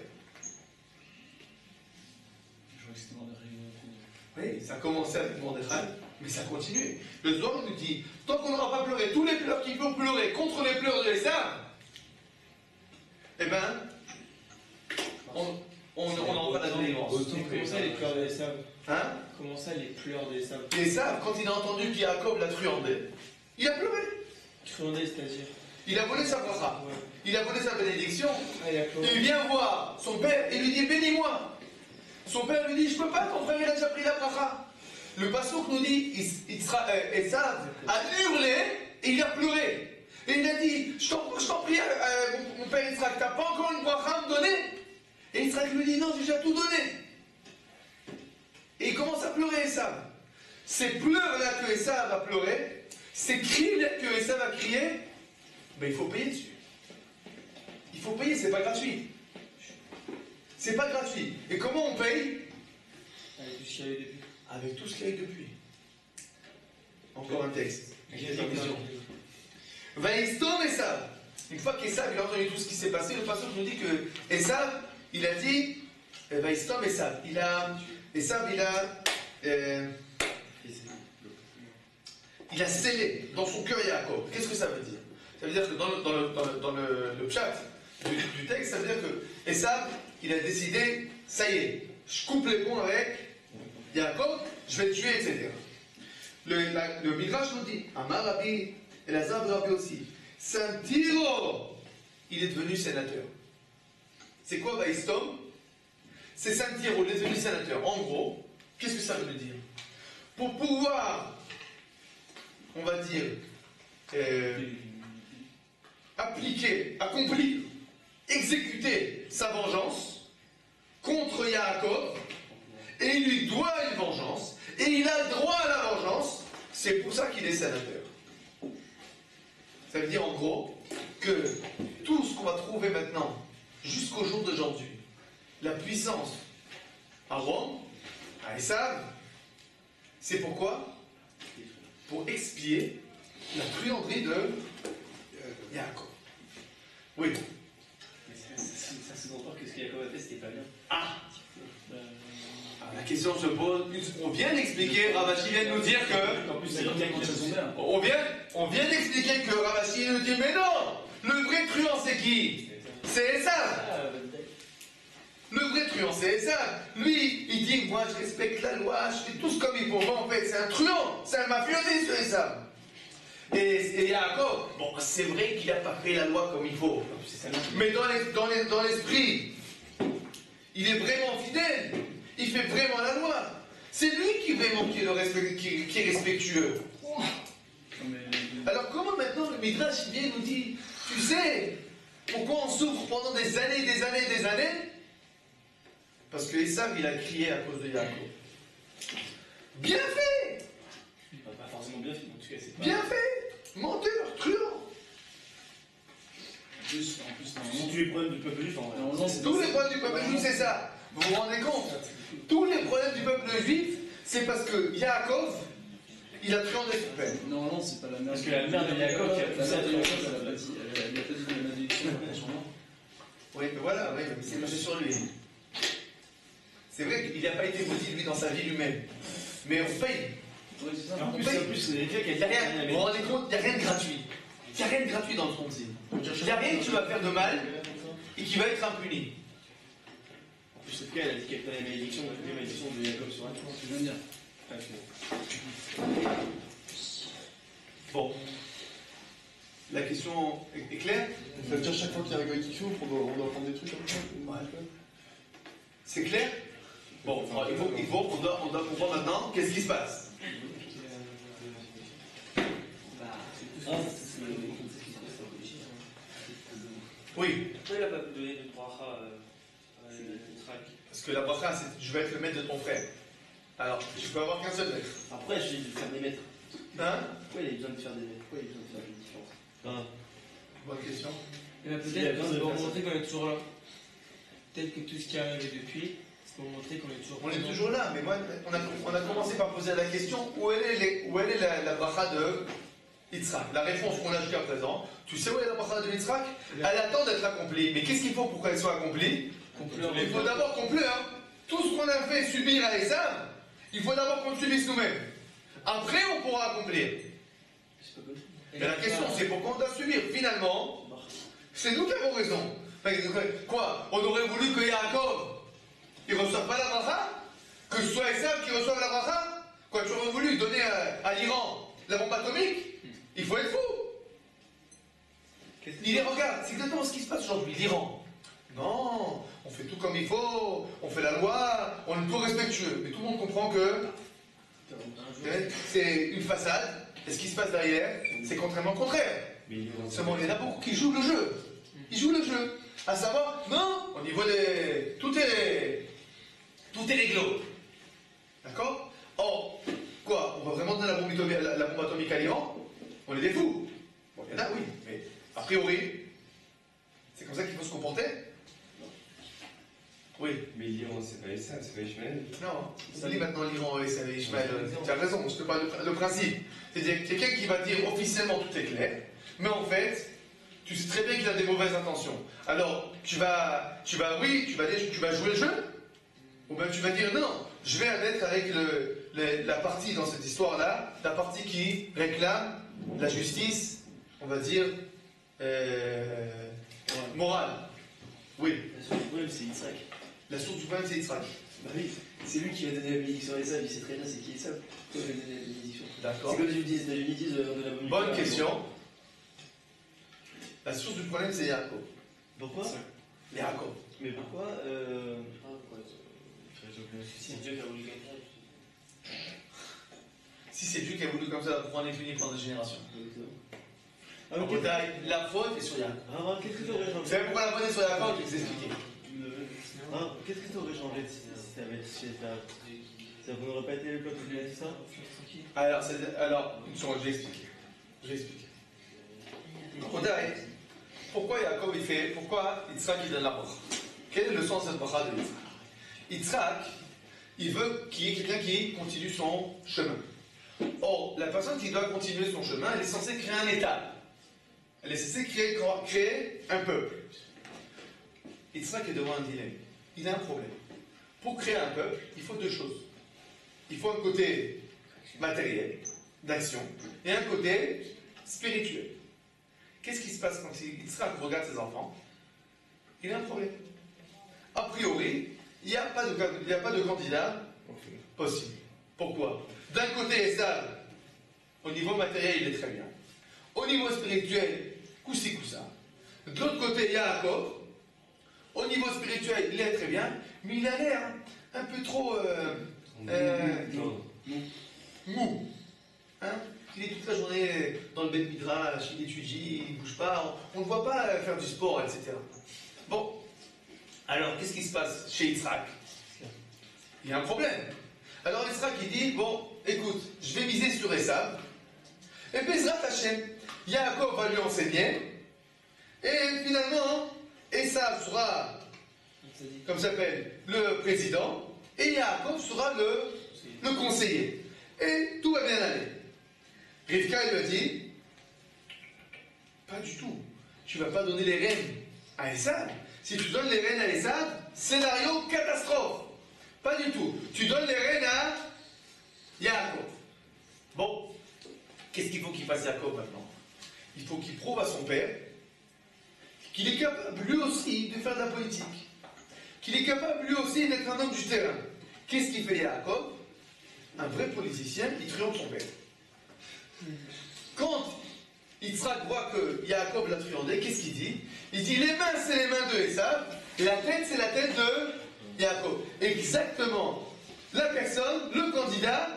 Speaker 1: Oui, ça a commencé avec Mordechai, mais ça continue. Le Zohar nous dit, tant qu'on n'aura pas pleuré tous les pleurs qu'il faut pleurer contre les pleurs de Esav, eh bien, on n'aura pas la délivrance.
Speaker 4: Comment ça, les pleurs d'Esav?
Speaker 1: Hein?
Speaker 4: Comment ça, les pleurs d'Esav?
Speaker 1: Esav, quand il a entendu qu'Yaakov l'a truandé, il a pleuré.
Speaker 4: Truandé, c'est-à-dire?
Speaker 1: Il a volé sa bracha.
Speaker 4: Ouais.
Speaker 1: Il a volé sa bénédiction.
Speaker 4: Ah, il a pleuré.
Speaker 1: Il vient voir son père et lui dit, bénis-moi. Son père lui dit, je ne peux pas, ton frère il a déjà pris la bracha. Le passouk nous dit, Esav a hurlé et il a pleuré. Et il a dit, je t'en prie, mon père Yitzhak, tu n'as pas encore une bracha à me donner? Et Yitzhak lui dit, non, j'ai déjà tout donné. Et il commence à pleurer, Esav. Ces pleurs-là que Esav a pleuré, ces cris que Esav a crié, ben, il faut payer dessus. Il faut payer, c'est pas gratuit. C'est pas gratuit. Et comment on paye?
Speaker 4: Avec tout ce qu'il y a eu depuis.
Speaker 1: Avec tout ce qu'il y a eu depuis. Encore un texte. Vaïstom Esav. Une fois qu'Esav il a entendu tout ce qui s'est passé, le pasteur nous dit que Esav, il a dit Vaïstom Esav. Esav, il a scellé dans son cœur Yaakov. Qu'est-ce que ça veut dire? Ça veut dire que dans le pshat du texte, ça veut dire que Esav, il a décidé, ça y est, je coupe les ponts avec Yaakov, je vais le tuer, etc. Le Midrash nous dit, Amar Rabbi, Elazar Rabbi aussi, Santiro, il est devenu sénateur. C'est quoi Vaïstom? C'est Santiro, il est devenu sénateur. En gros, qu'est-ce que ça veut dire? Pour pouvoir, on va dire, accomplir, exécuter sa vengeance contre Yaakov, et il lui doit une vengeance, et il a le droit à la vengeance, c'est pour ça qu'il est sénateur. Ça veut dire en gros que tout ce qu'on va trouver maintenant, jusqu'au jour d'aujourd'hui, la puissance à Rome, à Esav, c'est pourquoi? Pour expier la truanderie de Yaakov. Oui.
Speaker 2: Mais ça sous-entend que ce que Yaakov a fait, c'était pas bien.
Speaker 1: Ah, la question se pose, on vient d'expliquer, Ravashi vient de nous dire que...
Speaker 2: En plus, c'est quelqu'un qui a son père.
Speaker 1: On vient d'expliquer que Ravashi nous dit, mais non, le vrai truand c'est qui? C'est Esav. Le vrai truand c'est Esav. Lui, il dit, moi je respecte la loi, je fais tout ce comme il faut. Moi en fait, c'est un truand, c'est un mafiosi ce Esav. Et Yaakov, bon, c'est vrai qu'il n'a pas fait la loi comme il faut. Mais dans l'esprit, il est vraiment fidèle. Il fait vraiment la loi. C'est lui qui vraiment qui est respectueux. Alors comment maintenant le Midrash vient nous dit, tu sais, pourquoi on souffre pendant des années, des années, des années? Parce que Esav, il a crié à cause de Yaakov. Bien fait!
Speaker 2: Pas forcément bien fait, en tout cas, c'est pas...
Speaker 1: Bien fait! Menteur, truand!
Speaker 2: En plus, tous les problèmes du peuple juif, normalement, c'est...
Speaker 1: Tous les problèmes du peuple juif, c'est ça. Vous vous rendez compte? Tous les problèmes du peuple juif, c'est parce que Yaakov, il a truandé son père.
Speaker 2: Normalement, c'est pas la mère. Parce que la mère de Yaakov qui a poussé à Yaakov, elle a pas dit la malédiction.
Speaker 1: Oui, mais voilà, oui, mais c'est sur lui. C'est vrai qu'il n'a pas été maudit, lui, dans sa vie lui-même. Mais on paye.
Speaker 2: Oui, c'est ça.
Speaker 1: En plus, il n'y a rien, vous vous rendez compte, il n'y a rien de gratuit. Il n'y a rien de gratuit dans le frontier. Il n'y a rien que tu vas faire de mal et qui va être impuni.
Speaker 2: En plus, cette cas, elle a dit qu'elle prenait la malédiction de Yaakov sur elle. Je veux dire.
Speaker 1: Bon. La question est claire?
Speaker 6: Ça veut dire chaque fois qu'il y a un Goïtikou, on doit apprendre des trucs comme ça?
Speaker 1: Ouais. C'est clair? Bon, on doit comprendre maintenant qu'est-ce qui se passe. Oui.
Speaker 2: Pourquoi il n'a pas donné de bracha à Yitzhak?
Speaker 1: Parce que la bracha, c'est je vais être le maître de ton frère. Alors, tu peux avoir qu'un seul maître.
Speaker 2: Après, je dis de faire des maîtres.
Speaker 1: Hein?
Speaker 2: Pourquoi il a besoin de faire des maîtres? Pourquoi il a besoin de faire des différences?
Speaker 1: Bonne question.
Speaker 4: Et bien peut-être c'est pour montrer qu'on est toujours là. Peut-être que tout ce qui est arrivé depuis, c'est pour montrer qu'on est toujours
Speaker 1: On est toujours là, mais moi, on a commencé par poser la question où elle est la bracha de Yitzhak? La réponse qu'on a jusqu'à présent, tu sais où est la bracha de Yitzhak? Elle attend d'être accomplie. Mais qu'est-ce qu'il faut pour qu'elle soit accomplie? Il faut d'abord qu'on pleure. Tout ce qu'on a fait subir à Esav, il faut d'abord qu'on le subisse nous-mêmes. Après, on pourra accomplir. Mais la question, c'est pourquoi on doit subir? Finalement, c'est nous qui avons raison. Quoi? On aurait voulu que Yaakov, il ne reçoive pas la bracha? Que ce soit Esav qui reçoive la bracha? Quoi, tu aurais voulu donner à l'Iran la bombe atomique? Il faut être fou. Regarde, c'est exactement ce qui se passe aujourd'hui, l'Iran. Non, on fait tout comme il faut, on fait la loi, on est tout respectueux. Mais tout le monde comprend que c'est une façade, et ce qui se passe derrière, c'est contrairement contraire. Seulement, il y en a beaucoup qui jouent le jeu. Ils jouent le jeu. À savoir, non, au niveau des... Tout est réglo. D'accord? Or, quoi? On va vraiment donner la bombe atomique à l'Iran? On est des fous. Bon, il y en a, oui, mais a priori, c'est comme ça qu'il faut se comporter? Oui.
Speaker 3: Mais l'Iran, c'est pas ça, c'est pas Ishmael.
Speaker 1: Non, oublie maintenant l'Iran et Ishmael. Tu as raison, je te parle le principe. C'est-à-dire quelqu'un qui va dire officiellement tout est clair, mais en fait, tu sais très bien qu'il a des mauvaises intentions. Alors, tu vas jouer le jeu, ou bien tu vas dire non, je vais être avec la partie dans cette histoire-là, la partie qui réclame la justice, on va dire, morale. Oui.
Speaker 2: La source du problème, c'est Yitzhak.
Speaker 1: La source du problème, c'est Yitzhak.
Speaker 2: Bah oui, c'est lui qui va donner la bénédiction à Esav, il sait très bien c'est qui Esav. Pourquoi il va donner la bénédiction?
Speaker 1: D'accord.
Speaker 2: C'est comme les États-Unis disent de la bonne.
Speaker 1: Bonne question. La source du problème, c'est Yaakov.
Speaker 4: Pourquoi?
Speaker 1: Yaakov.
Speaker 4: Mais pourquoi
Speaker 2: C'est Dieu qui a voulu comme ça.
Speaker 1: Si c'est Dieu qui a voulu comme ça, pourquoi on est puni pendant des générations?
Speaker 4: Ah, mais
Speaker 1: La faute est sur Yaakov.
Speaker 4: Ravan, qu'est-ce que tu aurais
Speaker 1: Vous
Speaker 4: changé?
Speaker 1: savez pourquoi la faute est sur Yaakov? Je vais vous expliquer.
Speaker 4: Qu'est-ce que tu aurais changé si ça avait été chez ta... Ça vous n'aurait pas été le peuple qui a dit ça?
Speaker 1: Alors, une seconde, je vais expliquer. Pourquoi Yaakov il fait, pourquoi Yitzhak il donne la bracha? Quel est le sens de cette bracha de Yitzhak? Yitzhak, il veut qu'il y ait quelqu'un qui continue son chemin. Or, la personne qui doit continuer son chemin, elle est censée créer un État. Elle est censée créer un peuple. Yitzhak est devant un dilemme. Il a un problème. pour créer un peuple, il faut deux choses. Il faut un côté matériel, d'action, et un côté spirituel. Qu'est-ce qui se passe quand Yitzhak regarde ses enfants? Il a un problème. A priori, il n'y a pas de candidat possible. Pourquoi? D'un côté, Esav, au niveau matériel, il est très bien. Au niveau spirituel, coup-ci, coup-ça. De l'autre côté, Yaakov, au niveau spirituel, il est très bien, mais il a l'air un peu trop mou. Hein? Il est toute la journée dans le Beth Midrash, il étudie, il ne bouge pas, on ne voit pas faire du sport, etc. Bon, alors qu'est-ce qui se passe chez Yitzhak? Il y a un problème. Alors Yitzhak il dit, bon, écoute, je vais miser sur Esav, et Bezrat Hashem, Yaakov va lui enseigner, et finalement, Esav sera, comme ça s'appelle, le président, et Yaakov sera le conseiller. Et tout va bien aller. Rivka, il lui dit, pas du tout. Tu ne vas pas donner les rênes à Esav. Si tu donnes les rênes à Esav, scénario catastrophe. Pas du tout. Tu donnes les rênes à Yaakov. Bon, qu'est-ce qu'il faut qu'il fasse Yaakov maintenant? Il faut qu'il prouve à son père qu'il est capable lui aussi de faire de la politique. Qu'il est capable lui aussi d'être un homme du terrain. Qu'est-ce qu'il fait Yaakov? Un vrai politicien, il triomphe son père. Quand Yitzhak voit que Yaakov l'a truandé, qu'est-ce qu'il dit? Il dit les mains c'est les mains de Esav, et la tête c'est la tête de Yaakov. Exactement la personne, le candidat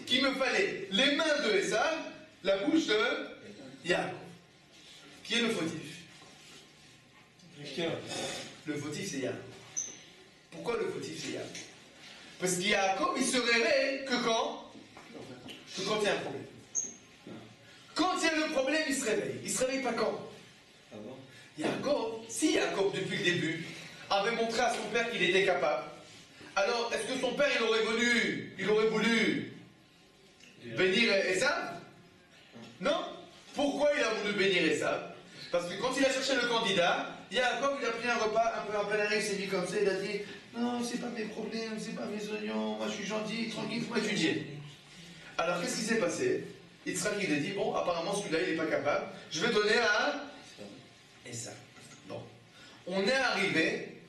Speaker 1: qu'il me fallait. Les mains de Esav, la bouche de Yaakov. Qui est le fautif? Le fautif c'est Yaakov. Pourquoi le fautif c'est Yaakov? Parce que Yaakov il se réveille que quand il y a un problème. Quand il y a le problème, il se réveille. Il ne se réveille pas quand? Yaakov, si Yaakov, depuis le début, avait montré à son père qu'il était capable, alors est-ce que son père, il aurait voulu bénir Esav? Non. Pourquoi il a voulu bénir Esav? Parce que quand il a cherché le candidat, Yaakov, il a pris un repas, un peu en plein air, il s'est mis comme ça, il a dit, non, c'est pas mes problèmes, c'est pas mes oignons, moi je suis gentil, tranquille, il faut m'étudier. Alors qu'est-ce qui s'est passé? Yitzhak il a dit, bon, apparemment celui-là il n'est pas capable, je vais donner à Esav. Bon. On est arrivé,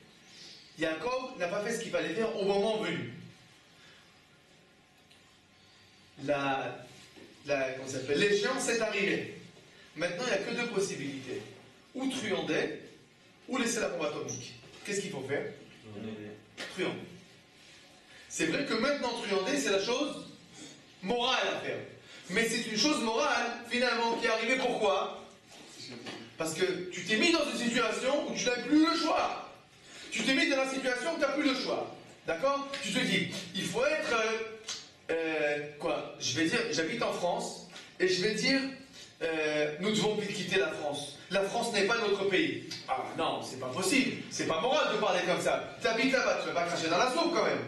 Speaker 1: Yaakov n'a pas fait ce qu'il fallait faire au moment venu. Comment ça s'appelle? L'échéance est arrivée. Maintenant il n'y a que deux possibilités. Ou truander, ou laisser la bombe atomique. Qu'est-ce qu'il faut faire? Truander. C'est vrai que maintenant truander c'est la chose morale à faire. Mais c'est une chose morale, finalement, qui est arrivée pourquoi? Parce que tu t'es mis dans une situation où tu n'as plus le choix. Tu t'es mis dans la situation où tu n'as plus le choix. D'accord? Tu te dis, il faut être... Je vais dire, j'habite en France, et je vais dire, nous devons quitter la France. La France n'est pas notre pays. Ah non, c'est pas possible. C'est pas moral de parler comme ça. Tu habites là-bas, tu ne vas pas cracher dans la soupe quand même.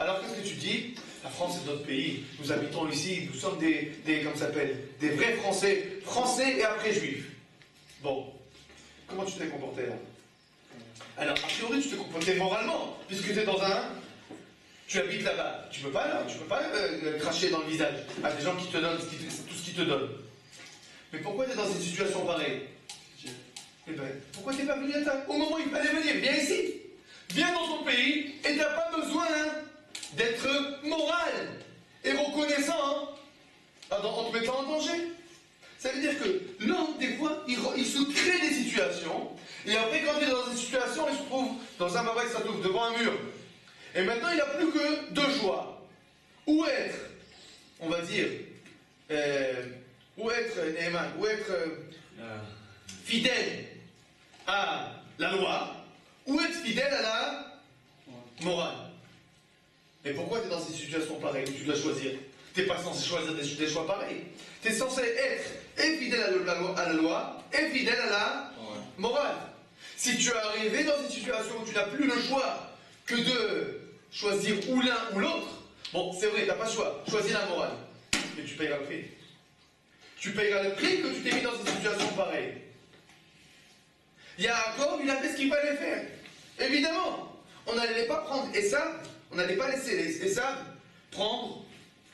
Speaker 1: Alors qu'est-ce que tu dis? La France est notre pays, nous habitons ici, nous sommes comment ça s'appelle, des vrais Français, Français et après Juifs. Bon, comment tu t'es comporté là? Alors, a priori, tu t'es comporté moralement, puisque tu es dans tu habites là-bas. Tu peux pas cracher dans le visage à des gens qui te donnent tout ce qu'ils te donnent. Mais pourquoi tu es dans une situation pareille? Eh bien, pourquoi tu n'es pas venu au moment où il fallait venir? Viens ici, viens dans ton pays, et tu n'as pas besoin d'être moral et reconnaissant en te mettant en danger. Ça veut dire que l'homme, des fois, il se crée des situations, et après, quand il est dans une situation, il se trouve dans un mauvais satouf, devant un mur. Et maintenant, il n'a plus que deux choix. Ou être, on va dire, ou être Nehman, ou être fidèle à la loi, ou être fidèle à la morale. Mais pourquoi tu es dans cette situation pareille où tu dois choisir? Tu n'es pas censé choisir des choix pareils. Tu es censé être et fidèle à la loi et fidèle à la morale. Si tu es arrivé dans une situation où tu n'as plus le choix que de choisir ou l'un ou l'autre, bon, c'est vrai, tu n'as pas le choix. Choisis la morale. Mais tu payeras le prix. Tu payeras le prix que tu t'es mis dans une situation pareille. Yaakov, il a fait ce qu'il fallait faire. Évidemment. on n'allait pas prendre Esav, on n'allait pas laisser Esav prendre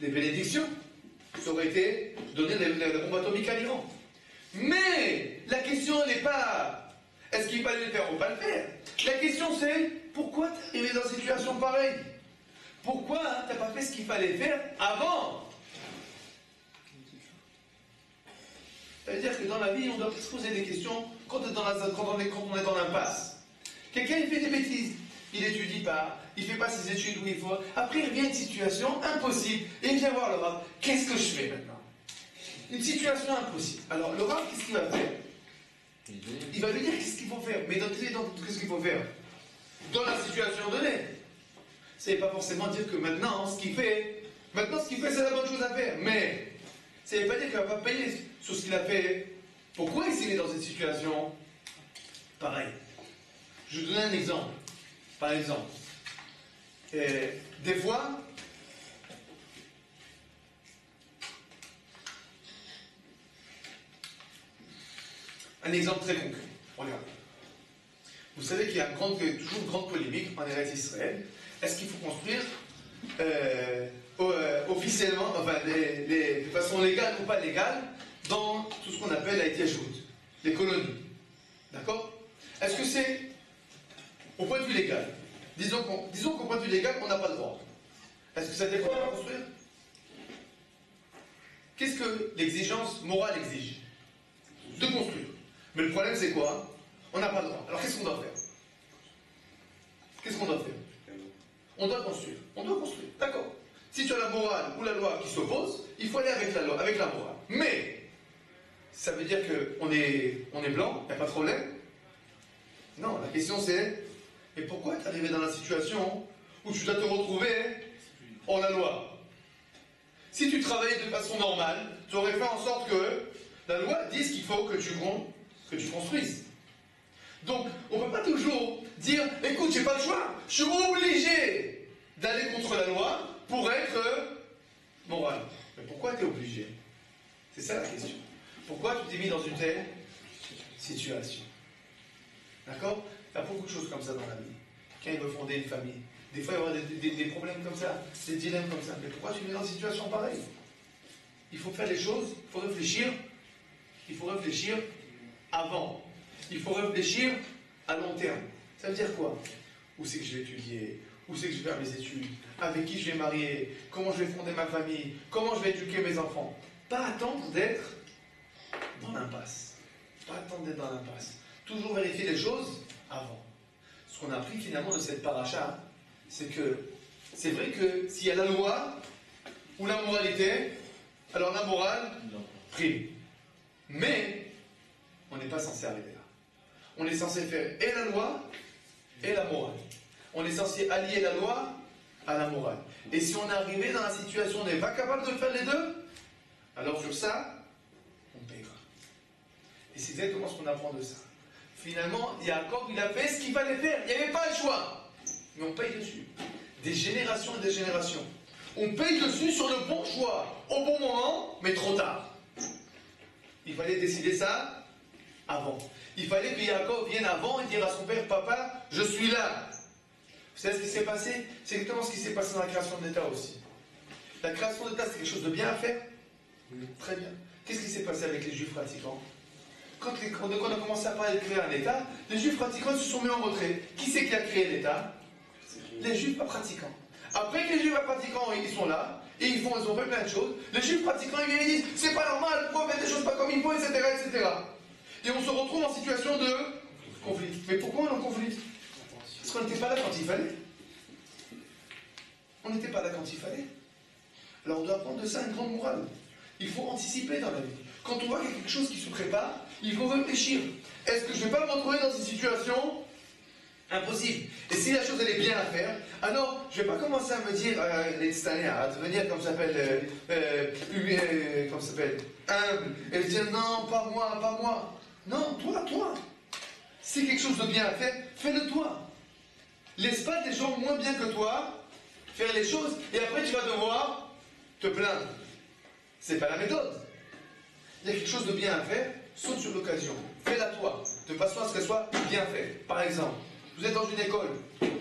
Speaker 1: les bénédictions. Ça aurait été donner la bombe atomique à l'Iran. Mais la question n'est pas est-ce qu'il fallait le faire ou pas le faire. La question c'est pourquoi tu es arrivé dans une situation pareille? Pourquoi tu n'as pas fait ce qu'il fallait faire avant? Ça veut dire que dans la vie, on doit se poser des questions quand on est dans l'impasse. Quelqu'un il fait des bêtises, il n'étudie pas, il ne fait pas ses études où il faut. Après il revient à une situation impossible et il vient voir le Rav. Qu'est-ce que je fais maintenant? Une situation impossible. Alors le Rav, qu'est-ce qu'il va faire? Il va lui dire qu'est-ce qu'il faut faire. Mais qu'est-ce qu'il faut faire? Dans la situation donnée. Ça ne veut pas forcément dire que maintenant, ce qu'il fait, c'est la bonne chose à faire. Mais ça ne veut pas dire qu'il ne va pas payer sur ce qu'il a fait. Pourquoi il s'est mis dans cette situation? Pareil. Je vais vous donner un exemple. Par exemple, des fois, un exemple très concret. Regarde. Vous savez qu'il y a toujours une grande polémique en Eretz Israël. Est-ce qu'il faut construire officiellement, enfin, de façon légale ou pas légale, dans tout ce qu'on appelle la Yetiyashut, les colonies? D'accord? Est-ce que c'est au point de vue légal? Disons qu'au point de vue légal, on n'a pas le droit. Est-ce que ça dépend de construire? Qu'est-ce que l'exigence morale exige? De construire. Mais le problème, c'est quoi? On n'a pas le droit. Alors qu'est-ce qu'on doit faire? Qu'est-ce qu'on doit faire? On doit construire. On doit construire. D'accord. Si tu as la morale ou la loi qui s'opposent, il faut aller avec la loi, avec la morale. Mais ça veut dire qu'on est blanc, il n'y a pas de problème? Non, la question c'est, mais pourquoi tu es arrivé dans la situation où tu dois te retrouver en la loi? Si tu travaillais de façon normale, tu aurais fait en sorte que la loi dise qu'il faut que tu construises. Donc, on ne peut pas toujours dire, écoute, j'ai pas le choix, je suis obligé d'aller contre la loi pour être moral. Mais pourquoi tu es obligé? C'est ça la question. Pourquoi tu t'es mis dans une telle situation? D'accord? Il y a beaucoup de choses comme ça dans la vie. Quelqu'un veut fonder une famille. Des fois, il y aura des problèmes comme ça, des dilemmes comme ça. Mais pourquoi tu es dans une situation pareille? Il faut faire les choses, il faut réfléchir. Il faut réfléchir avant. Il faut réfléchir à long terme. Ça veut dire quoi? Où c'est que je vais étudier? Où c'est que je vais faire mes études? Avec qui je vais marier? Comment je vais fonder ma famille? Comment je vais éduquer mes enfants? Pas attendre d'être dans l'impasse. Pas attendre d'être dans l'impasse. Toujours vérifier les choses avant. Ce qu'on a appris finalement de cette paracha, c'est que c'est vrai que s'il y a la loi ou la moralité, alors la morale prime. Mais on n'est pas censé arriver là. On est censé faire et la loi et la morale. On est censé allier la loi à la morale. Et si on est arrivé dans la situation où on n'est pas capable de faire les deux, alors sur ça, on paiera. Et c'est exactement ce qu'on apprend de ça. Finalement, Yaakov, il a fait ce qu'il fallait faire. Il n'y avait pas le choix. Mais on paye dessus. Des générations et des générations. On paye dessus sur le bon choix. Au bon moment, mais trop tard. Il fallait décider ça avant. Il fallait que Yaakov vienne avant et dire à son père, papa, je suis là. Vous savez ce qui s'est passé? C'est exactement ce qui s'est passé dans la création de l'État aussi. La création de l'État, c'est quelque chose de bien à faire? Très bien. Qu'est-ce qui s'est passé avec les Juifs pratiquants? Quand on a commencé à parler de créer un État, les Juifs pratiquants se sont mis en retrait. Qui c'est qui a créé l'État? Les Juifs pas pratiquants. Après que les Juifs pas pratiquants, ils sont là, et ils ont fait plein de choses, les Juifs pratiquants, ils viennent et disent, c'est pas normal, pourquoi on fait des choses pas comme il faut, etc., etc. Et on se retrouve en situation de conflit. Mais pourquoi on est en conflit? Parce qu'on n'était pas là quand il fallait. On n'était pas là quand il fallait. Alors on doit apprendre de ça une grande morale. Il faut anticiper dans la vie. Quand on voit qu'il y a quelque chose qui se prépare, il faut réfléchir. Est-ce que je ne vais pas me retrouver dans une situation impossible? Et si la chose elle est bien à faire, alors je ne vais pas commencer à me dire, à devenir comme ça s'appelle, humble, et dire non, pas moi, pas moi. Non, toi. Si quelque chose de bien à faire, fais-le toi. Laisse pas des gens moins bien que toi faire les choses, et après tu vas devoir te plaindre. C'est pas la méthode. Il y a quelque chose de bien à faire, saute sur l'occasion. Fais-la toi, de façon à ce qu'elle soit bien faite. Par exemple, je vous êtes dans une école,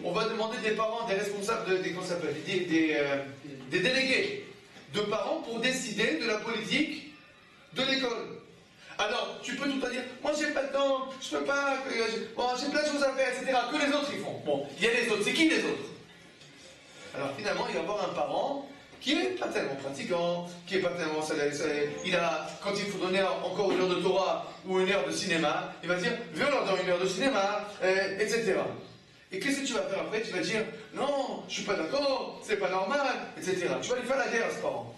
Speaker 1: on va demander des parents, des responsables, comment ça s'appelle, des délégués de parents pour décider de la politique de l'école. Alors, tu peux tout le temps dire, moi j'ai pas de temps, je peux pas, bon, j'ai plein de choses à faire, etc. Que les autres ils font. Bon, il y a les autres, c'est qui les autres? Alors finalement, il va y avoir un parent qui n'est pas tellement pratiquant, qui n'est pas tellement... quand il faut donner encore une heure de Torah ou une heure de cinéma, il va dire, viens leur donner une heure de cinéma, etc. Et qu'est-ce que tu vas faire après? Tu vas dire, non, je suis pas d'accord, c'est pas normal, etc. Tu vas lui faire la guerre à ce parent.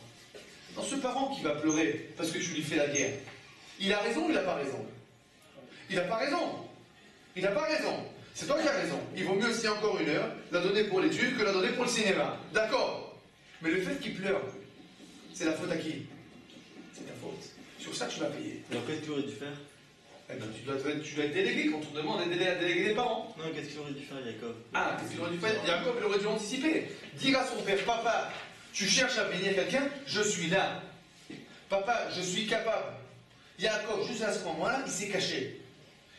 Speaker 1: Non, ce parent qui va pleurer parce que tu lui fais la guerre, il a raison ou il n'a pas raison? Il n'a pas raison. Il n'a pas raison. C'est toi qui as raison. Il vaut mieux, si encore une heure, la donner pour l'étude que la donner pour le cinéma. D'accord. Mais le fait qu'il pleure, c'est la faute à qui? C'est ta faute. Sur ça, tu vas payer.
Speaker 4: Et après, tu aurais dû faire?
Speaker 1: Eh ben, tu dois être délégué quand on demande à déléguer les parents.
Speaker 4: Non, qu'est-ce qu'il aurait dû faire, Jacob?
Speaker 1: Ah, qu'est-ce qu'il aurait dû faire? Jacob, il aurait dû anticiper. Dire à son père, papa, tu cherches à bénir quelqu'un, je suis là. Papa, je suis capable. Jacob, juste à ce moment-là, il s'est caché.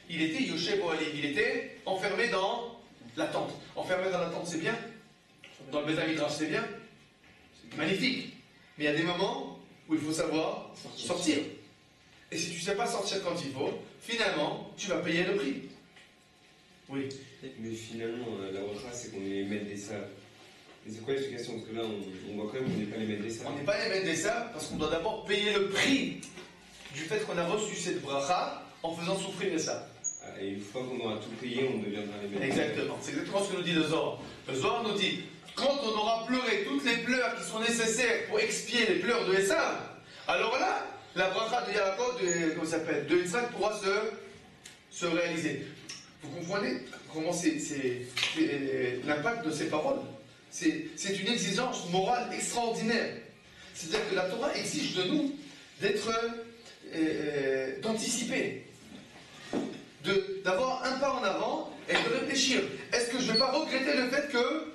Speaker 1: Il était Yoshev Ohalim, il était enfermé dans la tente. Enfermé dans la tente, c'est bien. Dans le Beth Midrash, c'est bien. Magnifique. Mais il y a des moments où il faut savoir sortir. Et si tu ne sais pas sortir quand il faut, finalement, tu vas payer le prix. Oui.
Speaker 3: Mais finalement, la bracha, c'est qu'on est maître des sables. Et c'est quoi l'explication? Parce que là, on voit quand même qu'on n'est pas les maîtres des sables.
Speaker 1: On n'est pas les maîtres des sables parce qu'on doit d'abord payer le prix du fait qu'on a reçu cette bracha en faisant souffrir les sables.
Speaker 3: Et une fois qu'on aura tout payé, on deviendra les maîtres.
Speaker 1: Exactement. C'est exactement ce que nous dit le Zohar. Le Zohar nous dit, quand on aura pleuré toutes les pleurs qui sont nécessaires pour expier les pleurs de Esav, alors là, la bracha de Yaakov, comment ça s'appelle, de Yitzhak pourra se réaliser. Vous comprenez comment c'est l'impact de ces paroles? C'est une exigence morale extraordinaire. C'est-à-dire que la Torah exige de nous d'anticiper, d'avoir un pas en avant et de réfléchir. Est-ce que je ne vais pas regretter le fait que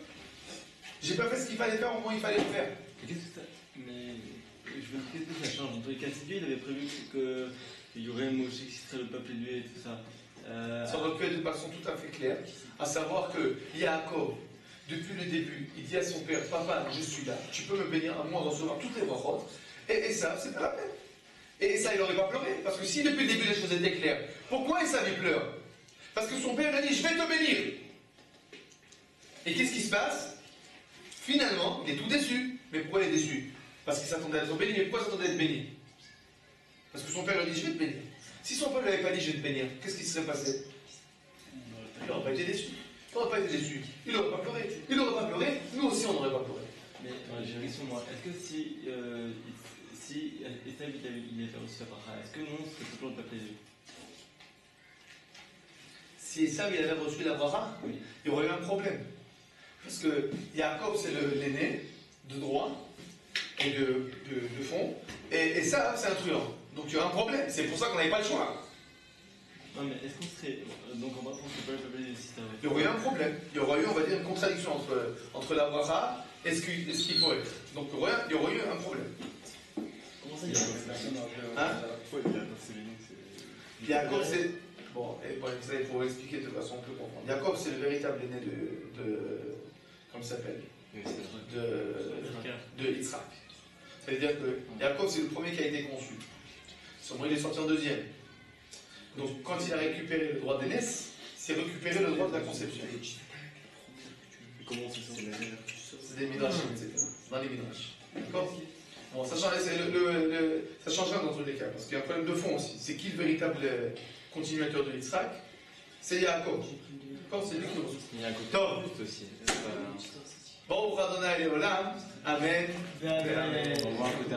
Speaker 1: j'ai pas fait ce qu'il fallait faire au moment où il fallait le faire?
Speaker 4: Qu'est-ce que ça change? Entre les cas, si Dieu il avait prévu qu'il y aurait un Moshe qui serait le peuple élu et tout ça.
Speaker 1: Ça aurait pu être de façon tout à fait claire, à savoir que Yaakov, depuis le début, il dit à son père, papa, je suis là, tu peux me bénir à moi, recevoir toutes les brachot. Et ça, c'est pas la peine. Et ça, il n'aurait pas pleuré, parce que si depuis le début les choses étaient claires, pourquoi Esav il pleure? Parce que son père a dit, je vais te bénir. Et qu'est-ce qui se passe? Finalement, il est tout déçu. Mais pourquoi il est déçu? Parce qu'il s'attendait à être béni. Mais pourquoi il s'attendait à être béni? Parce que son père lui a dit, je vais te bénir. Si son père ne lui avait pas dit, je vais te bénir, qu'est-ce qui se serait passé? Il n'aurait pas été déçu. Il n'aurait pas été déçu. Il n'aurait pas pleuré. Il n'aurait pas pleuré. Nous aussi, on n'aurait pas pleuré.
Speaker 4: Mais j'ai une question, moi. Est-ce que si Esav il avait reçu la bracha, est-ce que non, c'est toujours le peuple élu?
Speaker 1: Si Esav il avait reçu la bracha,
Speaker 4: Oui.
Speaker 1: il y aurait eu un problème. Parce que Yaakov, c'est l'aîné, de droit et de fond, et Esav, c'est un truand. Donc il y aurait un problème. C'est pour ça qu'on n'avait pas le choix.
Speaker 4: Non, mais est-ce qu'on serait. Donc en partant, c'est pas le peuple élu si ça
Speaker 1: Il y aurait eu un problème. Il y aurait eu, on va dire, une contradiction entre la bracha et ce qu'il faut être. Donc il y aurait eu un problème.
Speaker 4: Comment ça, il y a
Speaker 1: Hein?
Speaker 4: Ouais, c'est lui, c'est.
Speaker 1: Yaakov, c'est. Bon, vous savez, pour expliquer de façon un peu comprendre. Yaakov, c'est le véritable aîné comment ça s'appelle? De Yitzhak. C'est-à-dire que Yaakov, c'est le premier qui a été conçu. Seulement, il est sorti en deuxième. Donc, quand il a récupéré le droit d'aînesse, c'est récupérer le droit de la conception.
Speaker 4: Comment c'est ça?
Speaker 1: C'est des midrash, etc. Dans les midrash. D'accord? Bon, ça change, ça change rien dans tous les cas, parce qu'il y a un problème de fond aussi. C'est qui le véritable continuateur de Yitzhak? C'est Yaakov. D'accord? C'est lui qui reçoit.
Speaker 4: Il y a un côté juste aussi.
Speaker 1: Bon, Radonai Leolam. Amen.
Speaker 4: On voit un côté